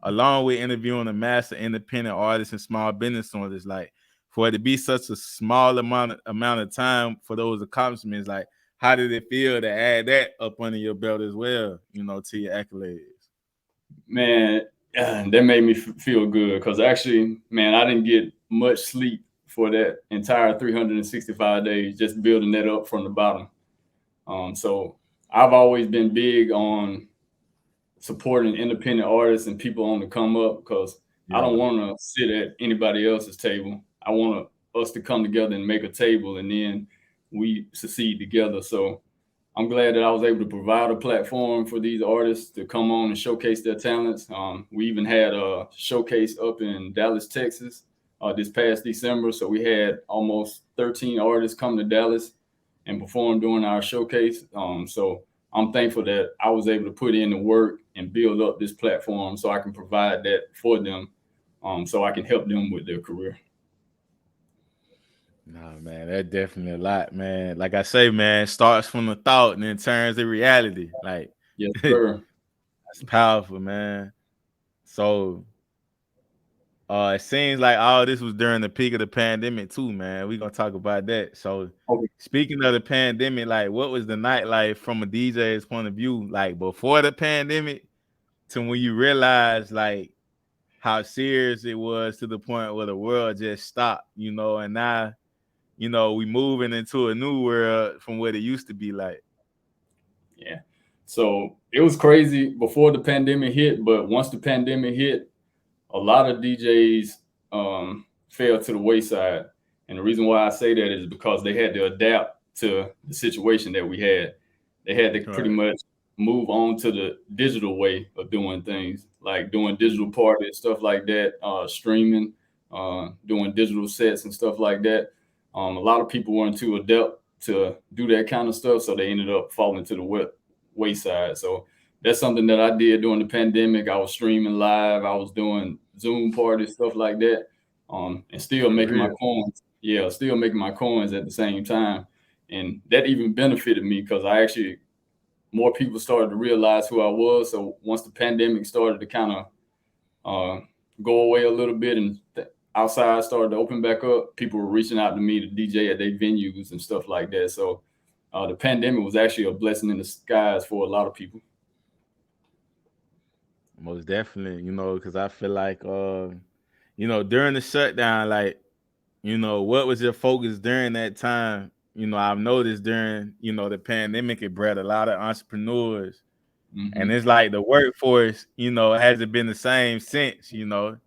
along with interviewing a master independent artists and small business owners, like, for it to be such a small amount of time for those accomplishments, like, how did it feel to add that up under your belt as well, to your accolades? Man, that made me feel good because actually, man, I didn't get much sleep for that entire 365 days, just building that up from the bottom. So I've always been big on supporting independent artists and people on the come up because I don't want to sit at anybody else's table. I want us to come together and make a table, and then we succeed together. So I'm glad that I was able to provide a platform for these artists to come on and showcase their talents. We even had a showcase up in Dallas, Texas, this past December. So we had almost 13 artists come to Dallas and perform during our showcase. So I'm thankful that I was able to put in the work and build up this platform so I can provide that for them, so I can help them with their career. Nah, man, that definitely a lot, man. Like I say, man, starts from the thought and then turns to reality. Like, yes, sir. That's powerful, man. So, it seems like all this was during the peak of the pandemic too, man. We're gonna talk about that. So, speaking of the pandemic, like, what was the nightlife from a DJ's point of view, like before the pandemic to when you realized, like, how serious it was to the point where the world just stopped, you know, and now, you know, we moving into a new world from what it used to be like. Yeah. So it was crazy before the pandemic hit, but once the pandemic hit, a lot of DJs fell to the wayside. And the reason why I say that is because they had to adapt to the situation that we had. They had to pretty much move on to the digital way of doing things, like doing digital parties, stuff like that, streaming, doing digital sets and stuff like that. A lot of people weren't too adept to do that kind of stuff, so they ended up falling to the wayside. So that's something that I did during the pandemic. I was streaming live, I was doing Zoom parties, stuff like that, and still making my coins. Yeah, still making my coins at the same time. And that even benefited me because more people started to realize who I was. So once the pandemic started to kind of go away a little bit and outside started to open back up, people were reaching out to me to DJ at their venues and stuff like that. So the pandemic was actually a blessing in disguise for a lot of people. Most definitely, you know, because I feel like, you know, during the shutdown, like, you know, what was your focus during that time? You know, I've noticed during, you know, the pandemic, it bred a lot of entrepreneurs. Mm-hmm. And it's like the workforce, you know, hasn't been the same since, you know.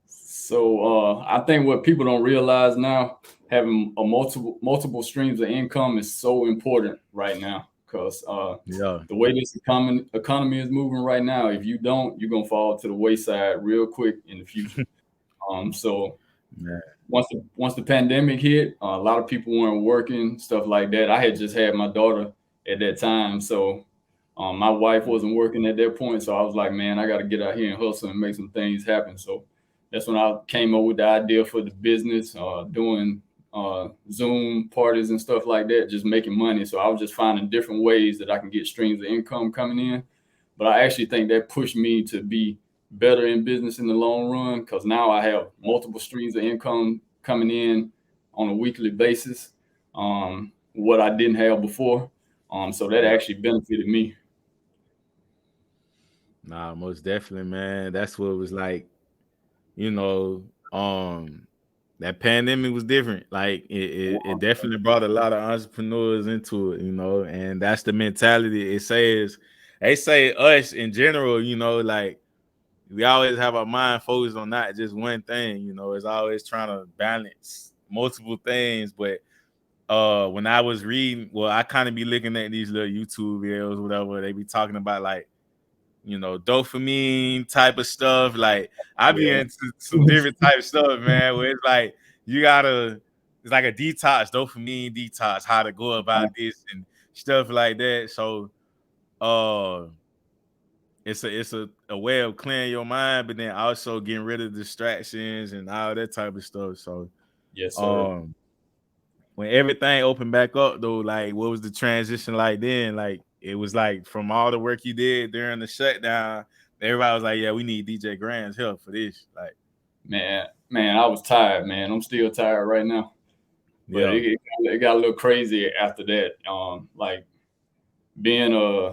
So I think what people don't realize now, having a multiple streams of income is so important right now because the way this economy is moving right now, if you don't, you're gonna fall to the wayside real quick in the future. Once the pandemic hit, a lot of people weren't working, stuff like that. I had just had my daughter at that time, so my wife wasn't working at that point. So I was like, man, I got to get out here and hustle and make some things happen. So that's when I came up with the idea for the business, doing Zoom parties and stuff like that, just making money. So I was just finding different ways that I can get streams of income coming in. But I actually think that pushed me to be better in business in the long run because now I have multiple streams of income coming in on a weekly basis, what I didn't have before. So that actually benefited me. Nah, most definitely, man. That's what it was like. You know, that pandemic was different. Like it definitely brought a lot of entrepreneurs into it, you know, and that's the mentality. They say us in general, you know, like we always have our mind focused on not just one thing, you know, it's always trying to balance multiple things. But when I was reading, well, I kind of be looking at these little YouTube videos, whatever, they be talking about like, you know, dopamine type of stuff. Like I be into some different type of stuff, man, where it's like it's like a detox, dopamine detox, how to go about this and stuff like that. So it's a way of clearing your mind, but then also getting rid of distractions and all that type of stuff. So yes, sir. When everything opened back up though, like what was the transition like then? Like it was like from all the work you did during the shutdown, everybody was like, yeah, we need DJ GRANDZ help for this. Like, man, I was tired, man. I'm still tired right now. But it got a little crazy after that. Like being a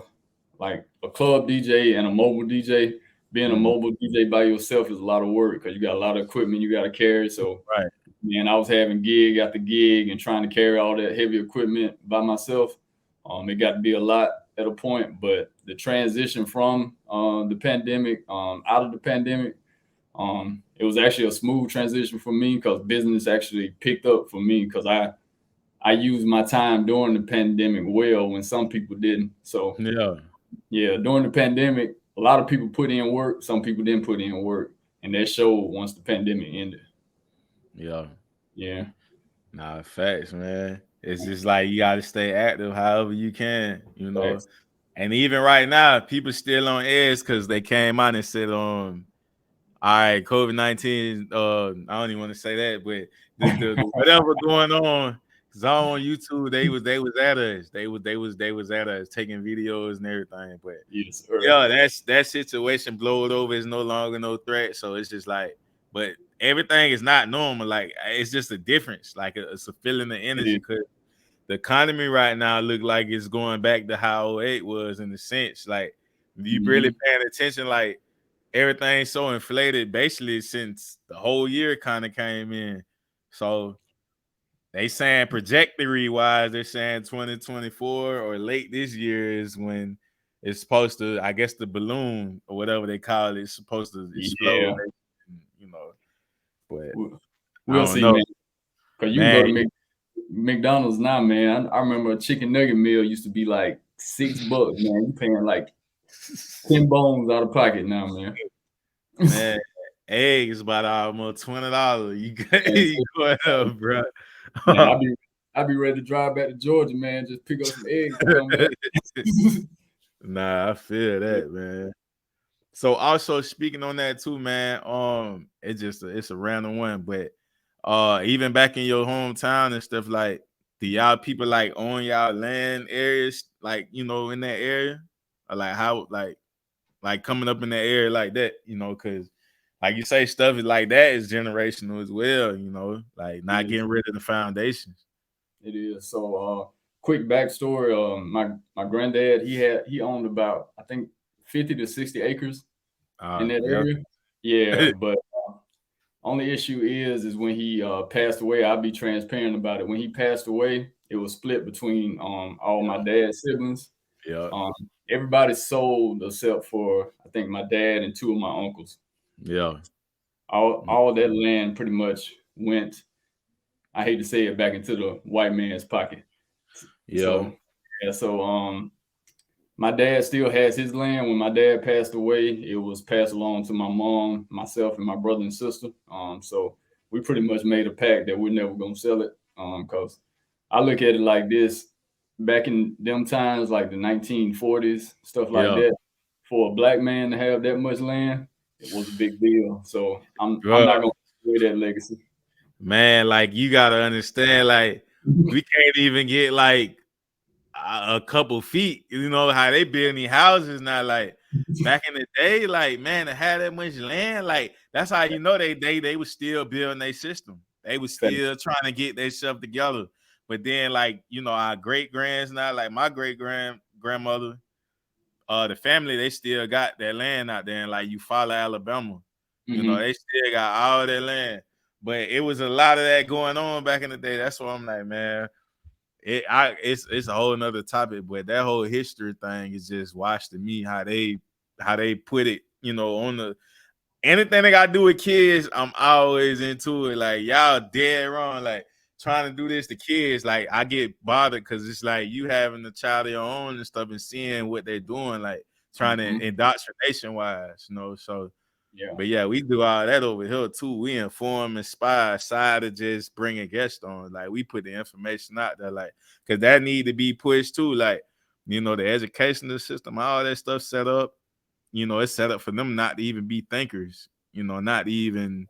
club DJ and a mobile DJ. Being a mobile DJ by yourself is a lot of work because you got a lot of equipment you got to carry. So, right. Man, I was having gig after gig and trying to carry all that heavy equipment by myself. It got to be a lot at a point, but the transition from the pandemic, out of the pandemic, it was actually a smooth transition for me because business actually picked up for me because I used my time during the pandemic well when some people didn't. So yeah, during the pandemic, a lot of people put in work, some people didn't put in work, and that showed once the pandemic ended. Yeah. Nah, facts, man. It's just like you gotta stay active however you can, you know. Facts. And even right now, people still on edge because they came out and said, all right, COVID-19, I don't even want to say that, but the whatever going on, because all on YouTube, they was at us. They was at us taking videos and everything. But that situation blowed over. It's no longer no threat. So it's just like, but everything is not normal. Like it's just a difference. Like it's a feeling of energy because the economy right now look like it's going back to how 2008 was in the sense. Like you really paying attention, like everything's so inflated basically since the whole year kind of came in. So they saying trajectory wise, they're saying 2024 or late this year is when it's supposed to, I guess the balloon or whatever they call it is supposed to explode, you know. But we'll see, man. Because you can go to McDonald's now, man. I remember a chicken nugget meal used to be like $6, man. You paying like 10 bones out of pocket now, man. Man, eggs about almost $20. You going up, bro? Man, I'd be ready to drive back to Georgia, man. Just pick up some eggs and come back. Nah, I feel that, man. So also speaking on that too, man. It's a random one, but even back in your hometown and stuff, like, do y'all people like own y'all land areas, like, you know, in that area, or like how like coming up in that area like that, you know, because like you say, stuff is like that is generational as well, you know, like not getting rid of the foundations. It is. So quick backstory. My granddad, he owned about, I think, 50 to 60 acres in that area. Yeah, but only issue is when he passed away, I'll be transparent about it. When he passed away, it was split between all my dad's siblings. Everybody sold except for, I think, my dad and two of my uncles. All that land pretty much went, I hate to say it, back into the white man's pocket. So my dad still has his land. When my dad passed away, it was passed along to my mom, myself, and my brother and sister. So we pretty much made a pact that we're never gonna sell it. Because I look at it like this: back in them times, like the 1940s, stuff like that, for a black man to have that much land, it was a big deal. So I'm not gonna destroy that legacy. Man, like you gotta understand, like we can't even get like a couple feet. You know how they build these houses now. Like back in the day, like man, to have that much land, like that's how you know they was still building their system. They was still trying to get their stuff together. But then, like, you know, our great grands now, like my great grandmother, the family, they still got that land out there. And like you follow Alabama, you know, they still got all that land. But it was a lot of that going on back in the day. That's why I'm like, man, it's a whole nother topic. But that whole history thing is just watch to me how they put it, you know, on the anything they gotta do with kids. I'm always into it. Like y'all dead wrong. Like trying to do this to kids, like I get bothered because it's like you having a child of your own and stuff and seeing what they're doing, like trying to indoctrination wise, you know. So but yeah, we do all that over here too. We inform, inspire, aside of just bringing guests on. Like we put the information out there, like because that need to be pushed too. Like, you know, the educational system, all that stuff set up. You know, it's set up for them not to even be thinkers. You know, not even,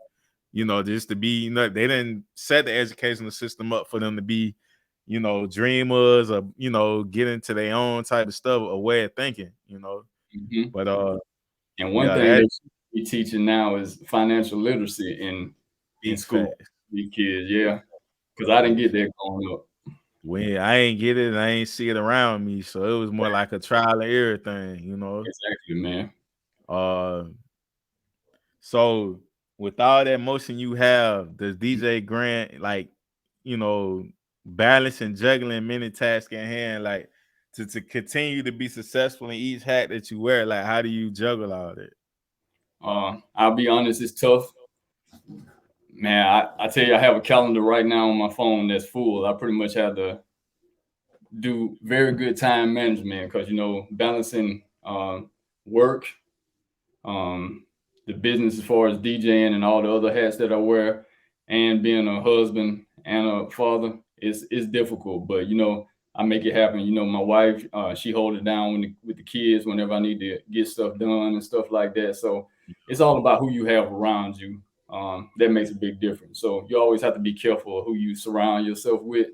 you know, just to be. You know, they didn't set the educational system up for them to be, you know, dreamers or, you know, get into their own type of stuff, a way of thinking. You know, but and one thing that we teaching now is financial literacy in school. These kids, because I didn't get that growing up. when I ain't get it, and I ain't see it around me, so it was more like a trial and error thing, you know. Exactly, man. Uh, so with all that motion you have, does DJ Grant like, you know, balance and juggling many tasks in hand, like to continue to be successful in each hat that you wear? Like, how do you juggle all that? I'll be honest, it's tough. Man, I tell you, I have a calendar right now on my phone that's full. I pretty much have to do very good time management because, you know, balancing work, the business as far as DJing and all the other hats that I wear, and being a husband and a father is difficult. But, you know, I make it happen. You know, my wife, she holds it down with the kids whenever I need to get stuff done and stuff like that. So it's all about who you have around you. That makes a big difference. So you always have to be careful of who you surround yourself with,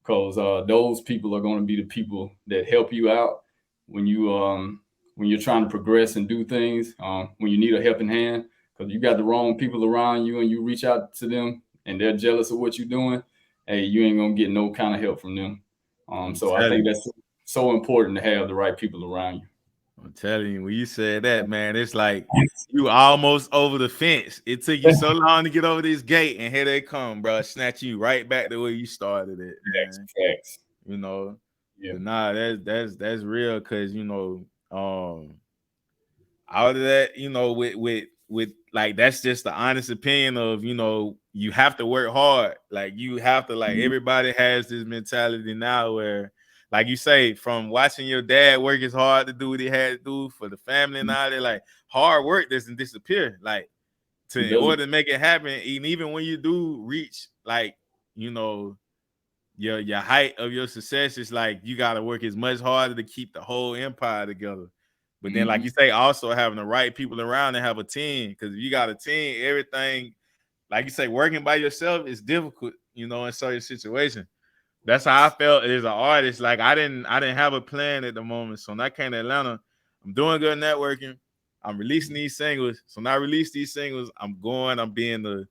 because those people are going to be the people that help you out when you're trying to progress and do things, when you need a helping hand. Because you got the wrong people around you and you reach out to them and they're jealous of what you're doing, hey, you ain't going to get no kind of help from them. So I think that's so important to have the right people around you. I'm telling you, when you said that, man, it's like you almost over the fence. It took you so long to get over this gate, and here they come, bro, snatch you right back to where you started it. Facts. You know, yeah. But nah, that's real, because you know, out of that, you know, with like, that's just the honest opinion of, you know, you have to work hard. Like, you have to, like, everybody has this mentality now where, like you say, from watching your dad work as hard to do what he had to do for the family and all that, like, hard work doesn't disappear. Like, in order to make it happen, and even when you do reach, like, you know, your height of your success, is like you got to work as much harder to keep the whole empire together. But then, like you say, also having the right people around and have a team, because if you got a team, everything, like you say, working by yourself is difficult, you know, in certain situations. That's how I felt as an artist. Like, I didn't have a plan at the moment. So when I came to Atlanta, I'm doing good networking. I'm releasing these singles. So when I release these singles, I'm being the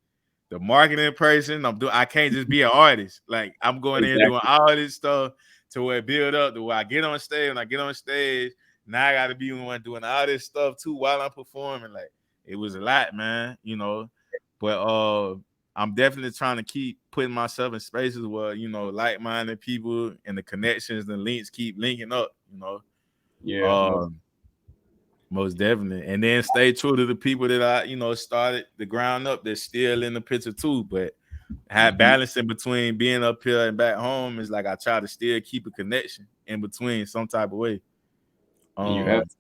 marketing person. I can't just be an artist. Like, I'm going in doing all this stuff to where it build up to where I get on stage. When I get on stage, now I got to be the one doing all this stuff too while I'm performing. Like, it was a lot, man, you know. But I'm definitely trying to keep putting myself in spaces where, you know, like-minded people and the connections, the links keep linking up, you know. Yeah. Most definitely. And then stay true to the people that I, you know, started the ground up, that's still in the picture too. But balancing between being up here and back home is like, I try to still keep a connection in between some type of way. You have to.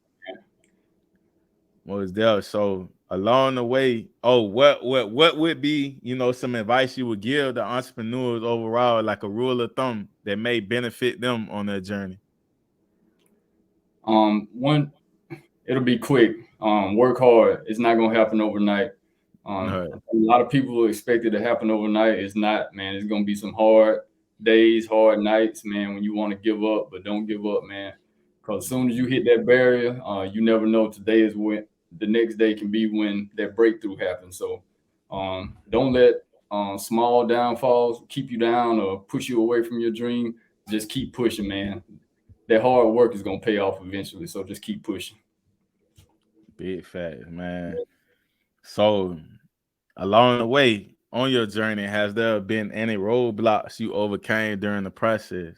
Was there? So along the way, what would be, you know, some advice you would give the entrepreneurs overall, like a rule of thumb that may benefit them on their journey? One, it'll be quick. Work hard. It's not gonna happen overnight. A lot of people expect it to happen overnight. It's not, man. It's gonna be some hard days, hard nights, man, when you want to give up, but don't give up, man. Because as soon as you hit that barrier, you never know. Today is when the next day can be when that breakthrough happens. So don't let small downfalls keep you down or push you away from your dream. Just keep pushing, man. That hard work is gonna pay off eventually. So just keep pushing. Big facts, man. So along the way on your journey, has there been any roadblocks you overcame during the process?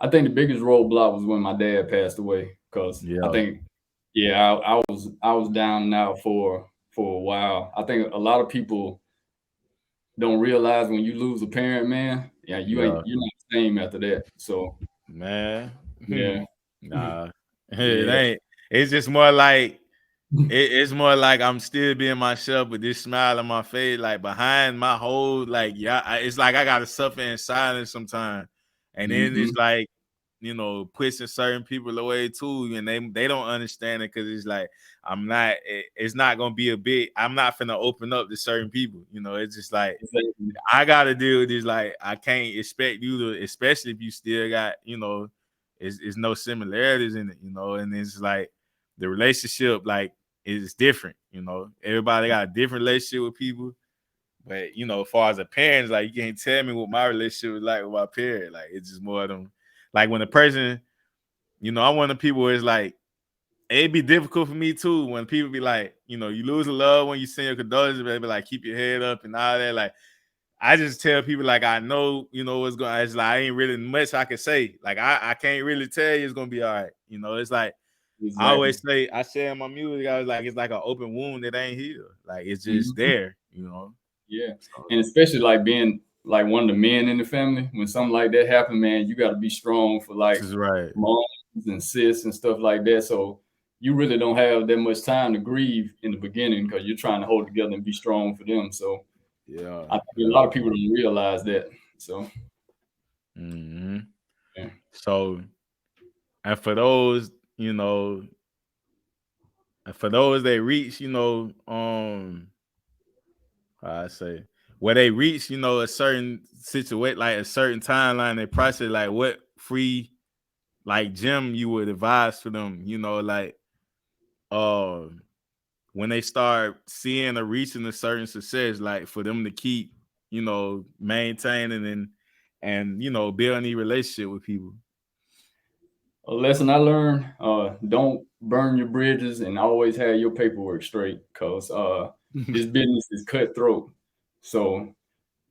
I think the biggest roadblock was when my dad passed away, because I think, I was down and out for a while. I think a lot of people don't realize when you lose a parent, man, you're not the same after that. So, man, nah, it ain't. It's just more like it's more like I'm still being myself with this smile on my face, like behind my whole, like, it's like I gotta suffer in silence sometimes, and then it's like, you know, pushing certain people away too, and they don't understand it, because it's like it's not gonna be I'm not finna open up to certain people, you know. It's just like I gotta deal with this. Like, I can't expect you to, especially if you still got, you know, it's no similarities in it, you know. And it's like the relationship, like, is different, you know. Everybody got a different relationship with people, But you know, as far as a parent, like you can't tell me what my relationship was like with my parent. Like it's just more of them. Like when a person, you know, I'm one of the people where it's like it'd be difficult for me too when people be like, you know, you lose a loved one, you send your condolences, baby, like keep your head up and all that. Like I just tell people like I know, you know, what's going. It's like I ain't really much I can say. Like I can't really tell you it's gonna be all right. You know, it's like I always say, I share in my music, I was like, it's like an open wound that ain't healed. Like it's just there, you know. Yeah, and especially like being like one of the men in the family, when something like that happen, man, you got to be strong for like right. moms and sis and stuff like that. So you really don't have that much time to grieve in the beginning because you're trying to hold together and be strong for them. So yeah, I think a lot of people don't realize that. So yeah. So and for those, you know, and for those that reach, you know, how I say where they reach, you know, a certain situation, like a certain timeline, they process like what free like gym you would advise for them, you know, like when they start seeing or reaching a certain success, like for them to keep, you know, maintaining and you know, building a relationship with people. A lesson I learned, don't burn your bridges and always have your paperwork straight because this business is cutthroat. So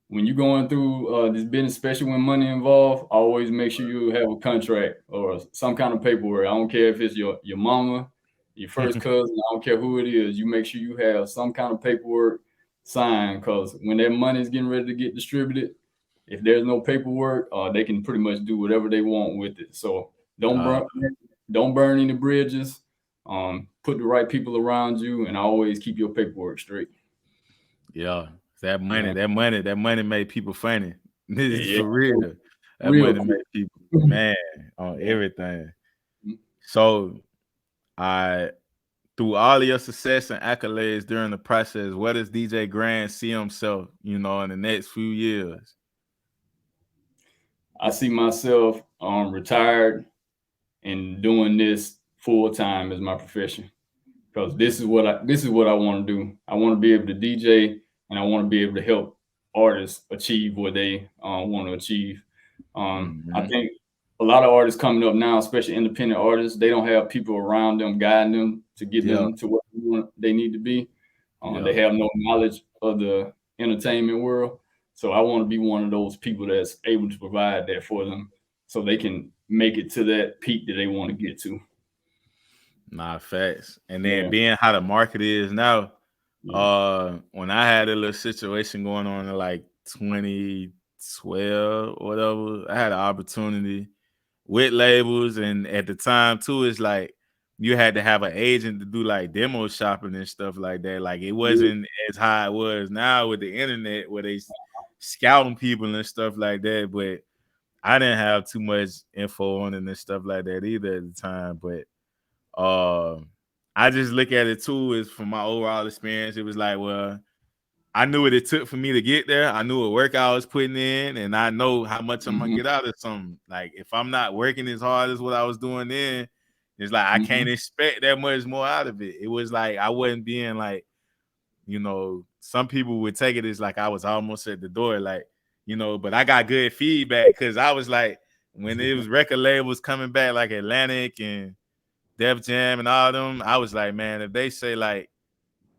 when you're going through this business, especially when money involved, always make sure you have a contract or some kind of paperwork. I don't care if it's your mama, your first cousin, I don't care who it is. You make sure you have some kind of paperwork signed because when that money is getting ready to get distributed, if there's no paperwork, they can pretty much do whatever they want with it. So don't burn any bridges. Put the right people around you, and always keep your paperwork straight. Yeah, that money made people funny. Yeah. For real. That Real money quick. made people mad on everything. So, through all of your success and accolades during the process, where does DJ GRANDZ see himself, you know, in the next few years? I see myself retired and doing this full time as my profession because this is what I want to do. I want to be able to DJ and I want to be able to help artists achieve what they want to achieve. I think a lot of artists coming up now, especially independent artists, they don't have people around them guiding them to get them to what they need to be. They have no knowledge of the entertainment world. So I want to be one of those people that's able to provide that for them so they can make it to that peak that they want to get to. Nah, facts. And then being how the market is now, when I had a little situation going on in like 2012 or whatever, I had an opportunity with labels, and at the time too, it's like you had to have an agent to do like demo shopping and stuff like that. Like it wasn't as high it was now with the internet where they scouting people and stuff like that. But I didn't have too much info on it and stuff like that either at the time. But I just look at it too as from my overall experience. It was like, well, I knew what it took for me to get there. I knew what work I was putting in, and I know how much I'm gonna get out of something. Like if I'm not working as hard as what I was doing then, it's like I can't expect that much more out of it. It was like I wasn't being like, you know, some people would take it as like I was almost at the door, like, you know, but I got good feedback because I was like, when it was record labels coming back like Atlantic and Def Jam and all them, I was like, man, if they say like,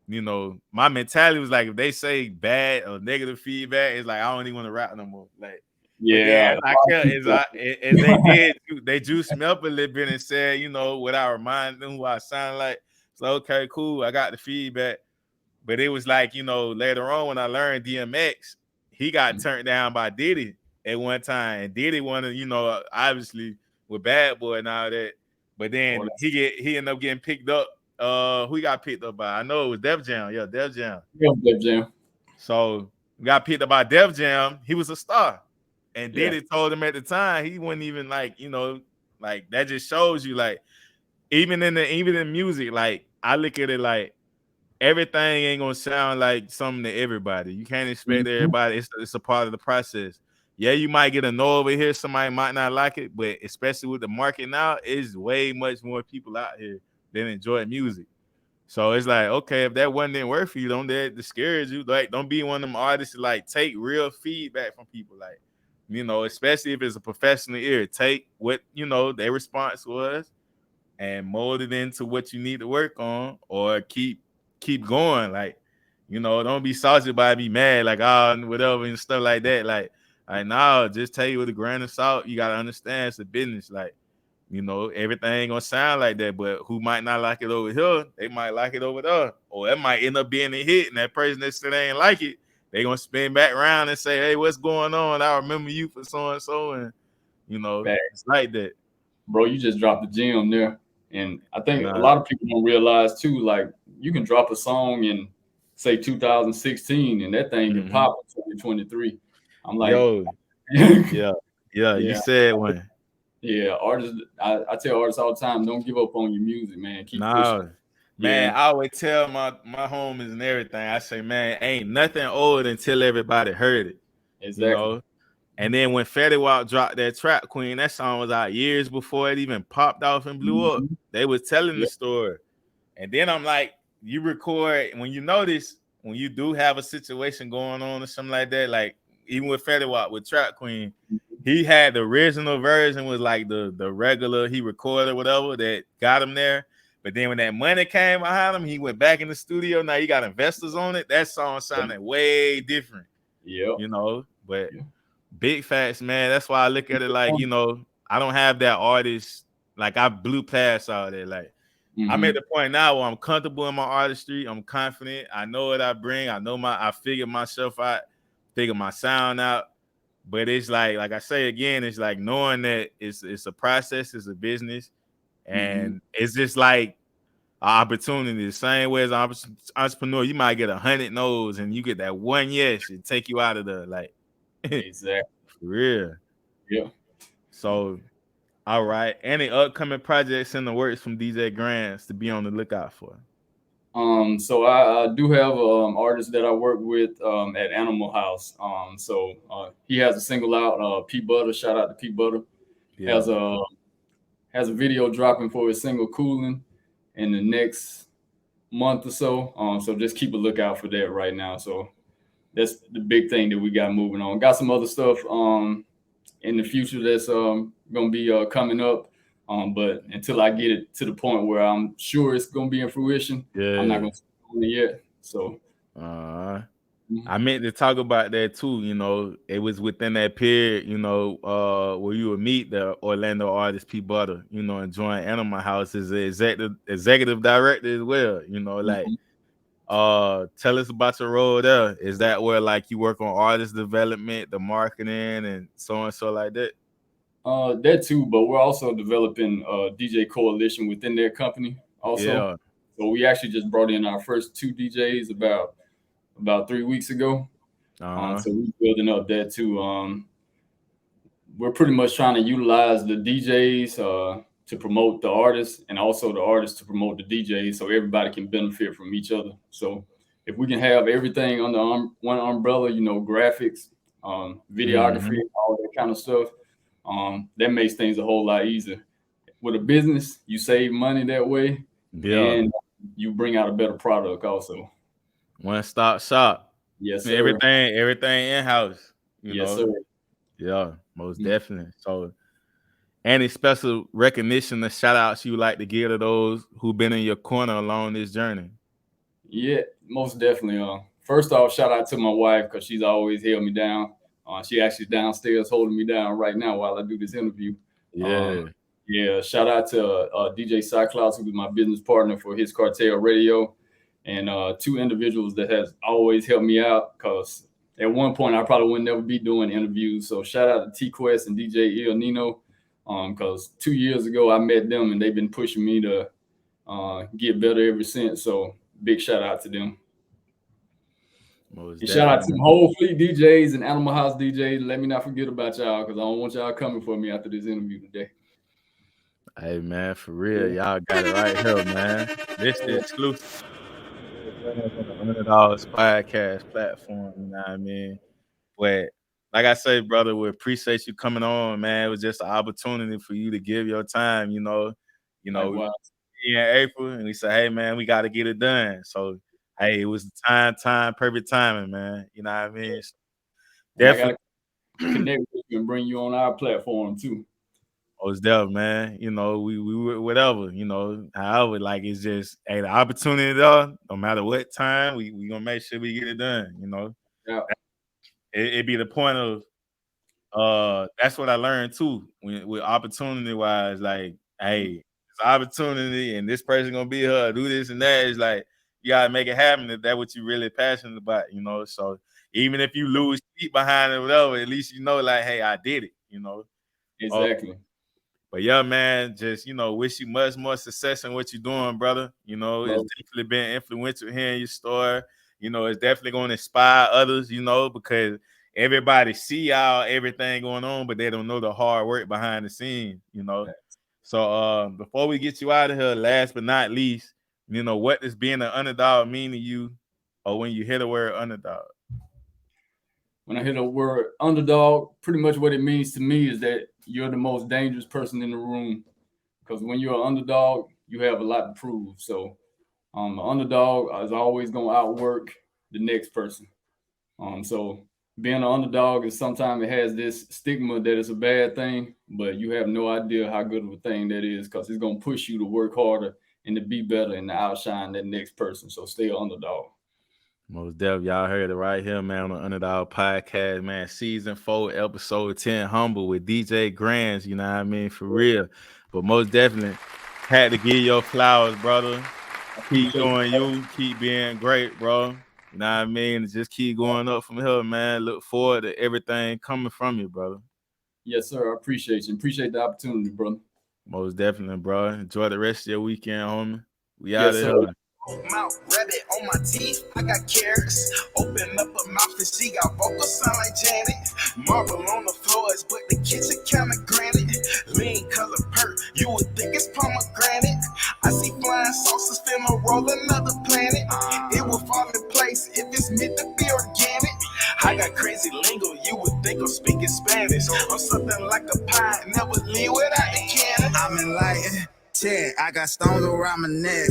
you know, my mentality was like, if they say bad or negative feedback, it's like I don't even want to rap no more. Like, yeah, but then as they did, they juiced me up a little bit and said, you know, without reminding them who I sound like. So okay, cool, I got the feedback. But it was like, you know, later on when I learned DMX, he got turned down by Diddy at one time, and Diddy wanted, you know, obviously with Bad Boy and all that. But then he ended up getting picked up. Who he got picked up by? I know it was Def Jam. Yeah, Def Jam. Yeah, Def Jam. So we got picked up by Def Jam. He was a star. And Diddy told him at the time he wasn't even like, you know, like that just shows you like even in music, like I look at it like everything ain't gonna sound like something to everybody. You can't expect everybody. It's a part of the process. Yeah, you might get a no over here. Somebody might not like it, but especially with the market now, it's way much more people out here that enjoy music. So it's like, okay, if that one didn't work for you, don't let it discourage you. Like, don't be one of them artists to like take real feedback from people. Like, especially if it's a professional ear, take what their response was and mold it into what you need to work on, or keep going. Like, don't be salty about it, be mad, like, whatever and stuff like that. Like no, just tell you with a grain of salt. You gotta understand it's a business. Like, everything ain't gonna sound like that, but who might not like it over here, they might like it over there. Or it might end up being a hit, and that person that still ain't like it, they gonna spin back around and say, hey, what's going on? I remember you for so and so, and it's like that. Bro, you just dropped the gem there. And I think a lot of people don't realize too, like, you can drop a song in say 2016 and that thing can pop in 2023. I'm like, yeah, you said one. Yeah, artists. I tell artists all the time, don't give up on your music, man. Keep pushing. Man, I always tell my homies and everything. I say, man, ain't nothing old until everybody heard it. Exactly. And then when Fetty Wap dropped that Trap Queen, that song was out years before it even popped off and blew up. They was telling the story. And then I'm like, you record, when you notice, when you do have a situation going on or something like that, like even with Fetty Wap, with Trap Queen, he had the original version was like the regular, he recorded whatever that got him there. But then when that money came behind him, he went back in the studio. Now he got investors on it. That song sounded way different. Yeah. But big facts, man. That's why I look at it like, I don't have that artist. Like, I blew past all that. Like, I'm at the point now where I'm comfortable in my artistry. I'm confident. I know what I bring. I figured myself out, figure my sound out. But it's like I say again, it's like knowing that it's a process, it's a business, and it's just like an opportunity. The same way as an entrepreneur, you might get 100 no's and you get that one yes, it take you out of the like. Exactly. For real. Yeah. So, all right. Any upcoming projects in the works from DJ GRANDZ to be on the lookout for? So I do have artist that I work with at AnimalHouze. So he has a single out, P Butter. Shout out to P Butter. Yeah. Has a video dropping for his single Coolin' in the next month or so. So just keep a lookout for that right now. So that's the big thing that we got moving on. Got some other stuff in the future that's gonna be coming up. But until I get it to the point where I'm sure it's gonna be in fruition, I'm not gonna speak on it yet. So I meant to talk about that too. It was within that period, where you would meet the Orlando artist P Butter, and join AnimalHouze as the executive director as well. Tell us about your role there. Is that where like you work on artist development, the marketing, and so like that? That too, but we're also developing a DJ coalition within their company also. Yeah. So we actually just brought in our first 2 DJs about 3 weeks ago. So we're building up that too. We're pretty much trying to utilize the DJs to promote the artists, and also the artists to promote the DJs, so everybody can benefit from each other. So if we can have everything under one umbrella, graphics, videography, all that kind of stuff, that makes things a whole lot easier. With a business, you save money that way, and you bring out a better product also. One-stop shop. Yes, sir. Everything in-house. Yes, sir. Yeah, most definitely. So, any special recognition or shout-outs you would like to give to those who've been in your corner along this journey? Yeah, most definitely. First off, shout out to my wife, because she's always held me down. She actually downstairs holding me down right now while I do this interview. Yeah. Shout out to DJ Cyclops, who was my business partner for Hitzkartelradio, and 2 individuals that has always helped me out, because at one point I probably would never be doing interviews. So shout out to T-Quest and DJ El Nino, because 2 years ago I met them and they've been pushing me to get better ever since. So big shout out to them. And shout out to the whole fleet DJs and AnimalHouze DJs. Let me not forget about y'all, because I don't want y'all coming for me after this interview today. Hey, man, for real. Y'all got it right here, man. This is exclusive on the $100 podcast platform, you know what I mean? But like I say, brother, we appreciate you coming on, man. It was just an opportunity for you to give your time, in April, and we said, hey man, we got to get it done. So hey, it was the time, perfect timing, man. You know what I mean? So, definitely. I gotta connect with you and bring you on our platform too. Oh, it's there, man. You know, we whatever, you know, however, like it's just hey, the opportunity though, no matter what time, we gonna make sure we get it done, you know. Yeah. It be the point of that's what I learned too. With opportunity wise, like, hey, it's opportunity and this person gonna be here, do this and that. It's like you gotta make it happen if that's what you really passionate about, you know. So even if you lose feet behind it, whatever, at least you know, like, hey, I did it, you know. Exactly. But yeah, man, just, you know, wish you much more success in what you're doing, brother. You know, it's definitely been influential here in your store. You know, it's definitely going to inspire others, you know, because everybody see y'all, everything going on, but they don't know the hard work behind the scenes, you know. So before we get you out of here, last but not least, you know, what does being an underdog mean to you, or when you hear the word underdog? When I hear the word underdog, pretty much what it means to me is that you're the most dangerous person in the room. Because when you're an underdog, you have a lot to prove. So the underdog is always going to outwork the next person. So being an underdog is sometimes it has this stigma that it's a bad thing, but you have no idea how good of a thing that is, because it's going to push you to work harder and to be better and to outshine that next person. So stay an underdog. Most definitely, y'all heard it right here, man, on the Underdog Podcast, man. Season 4, episode 10, Humble with DJ GRANDZ, you know what I mean? For real. But most definitely, had to give your flowers, brother. Keep doing you. Keep being great, bro. You know what I mean? Just keep going up from here, man. Look forward to everything coming from you, brother. Yes, sir. I appreciate you. Appreciate the opportunity, brother. Most definitely, bro. Enjoy the rest of your weekend, homie. We out of here. Mouth rabbit on my teeth, I got carrots. Open up a mouth and she got vocals sound like Janet. Marble on the floors, but the kitchen kinda granite. Lean color perk, you would think it's pomegranate. I see flying saucers finna roll another planet. It will fall in place if it's meant to be organic. I got crazy lingo, you would think I'm speaking Spanish. I'm something like a pie, never leave without the cannon. I'm enlightened. I got stones around my neck.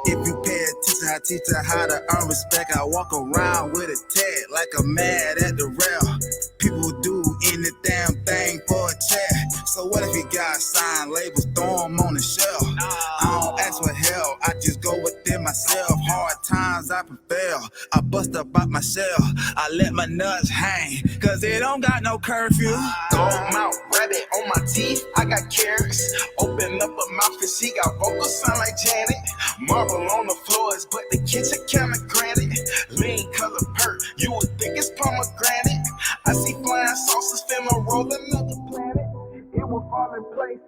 If you pay attention, I teach her how to earn respect. I walk around with a tag like I'm mad at the rail. People do any damn thing for a check. So what if you got signed labels, throw them on the shelf? I don't ask for help, I just go within myself. Hard times I prevail, I bust up out my shell. I let my nuts hang, cause it don't got no curfew. Gold mouth, rabbit on my teeth, I got carrots. Open up a mouth and she got vocals sound like Janet. Marble on the floors, but the kitchen kinda granite. Lean color perk, you would think it's pomegranate. I see flying saucers finna roll another planet. It will fall in place.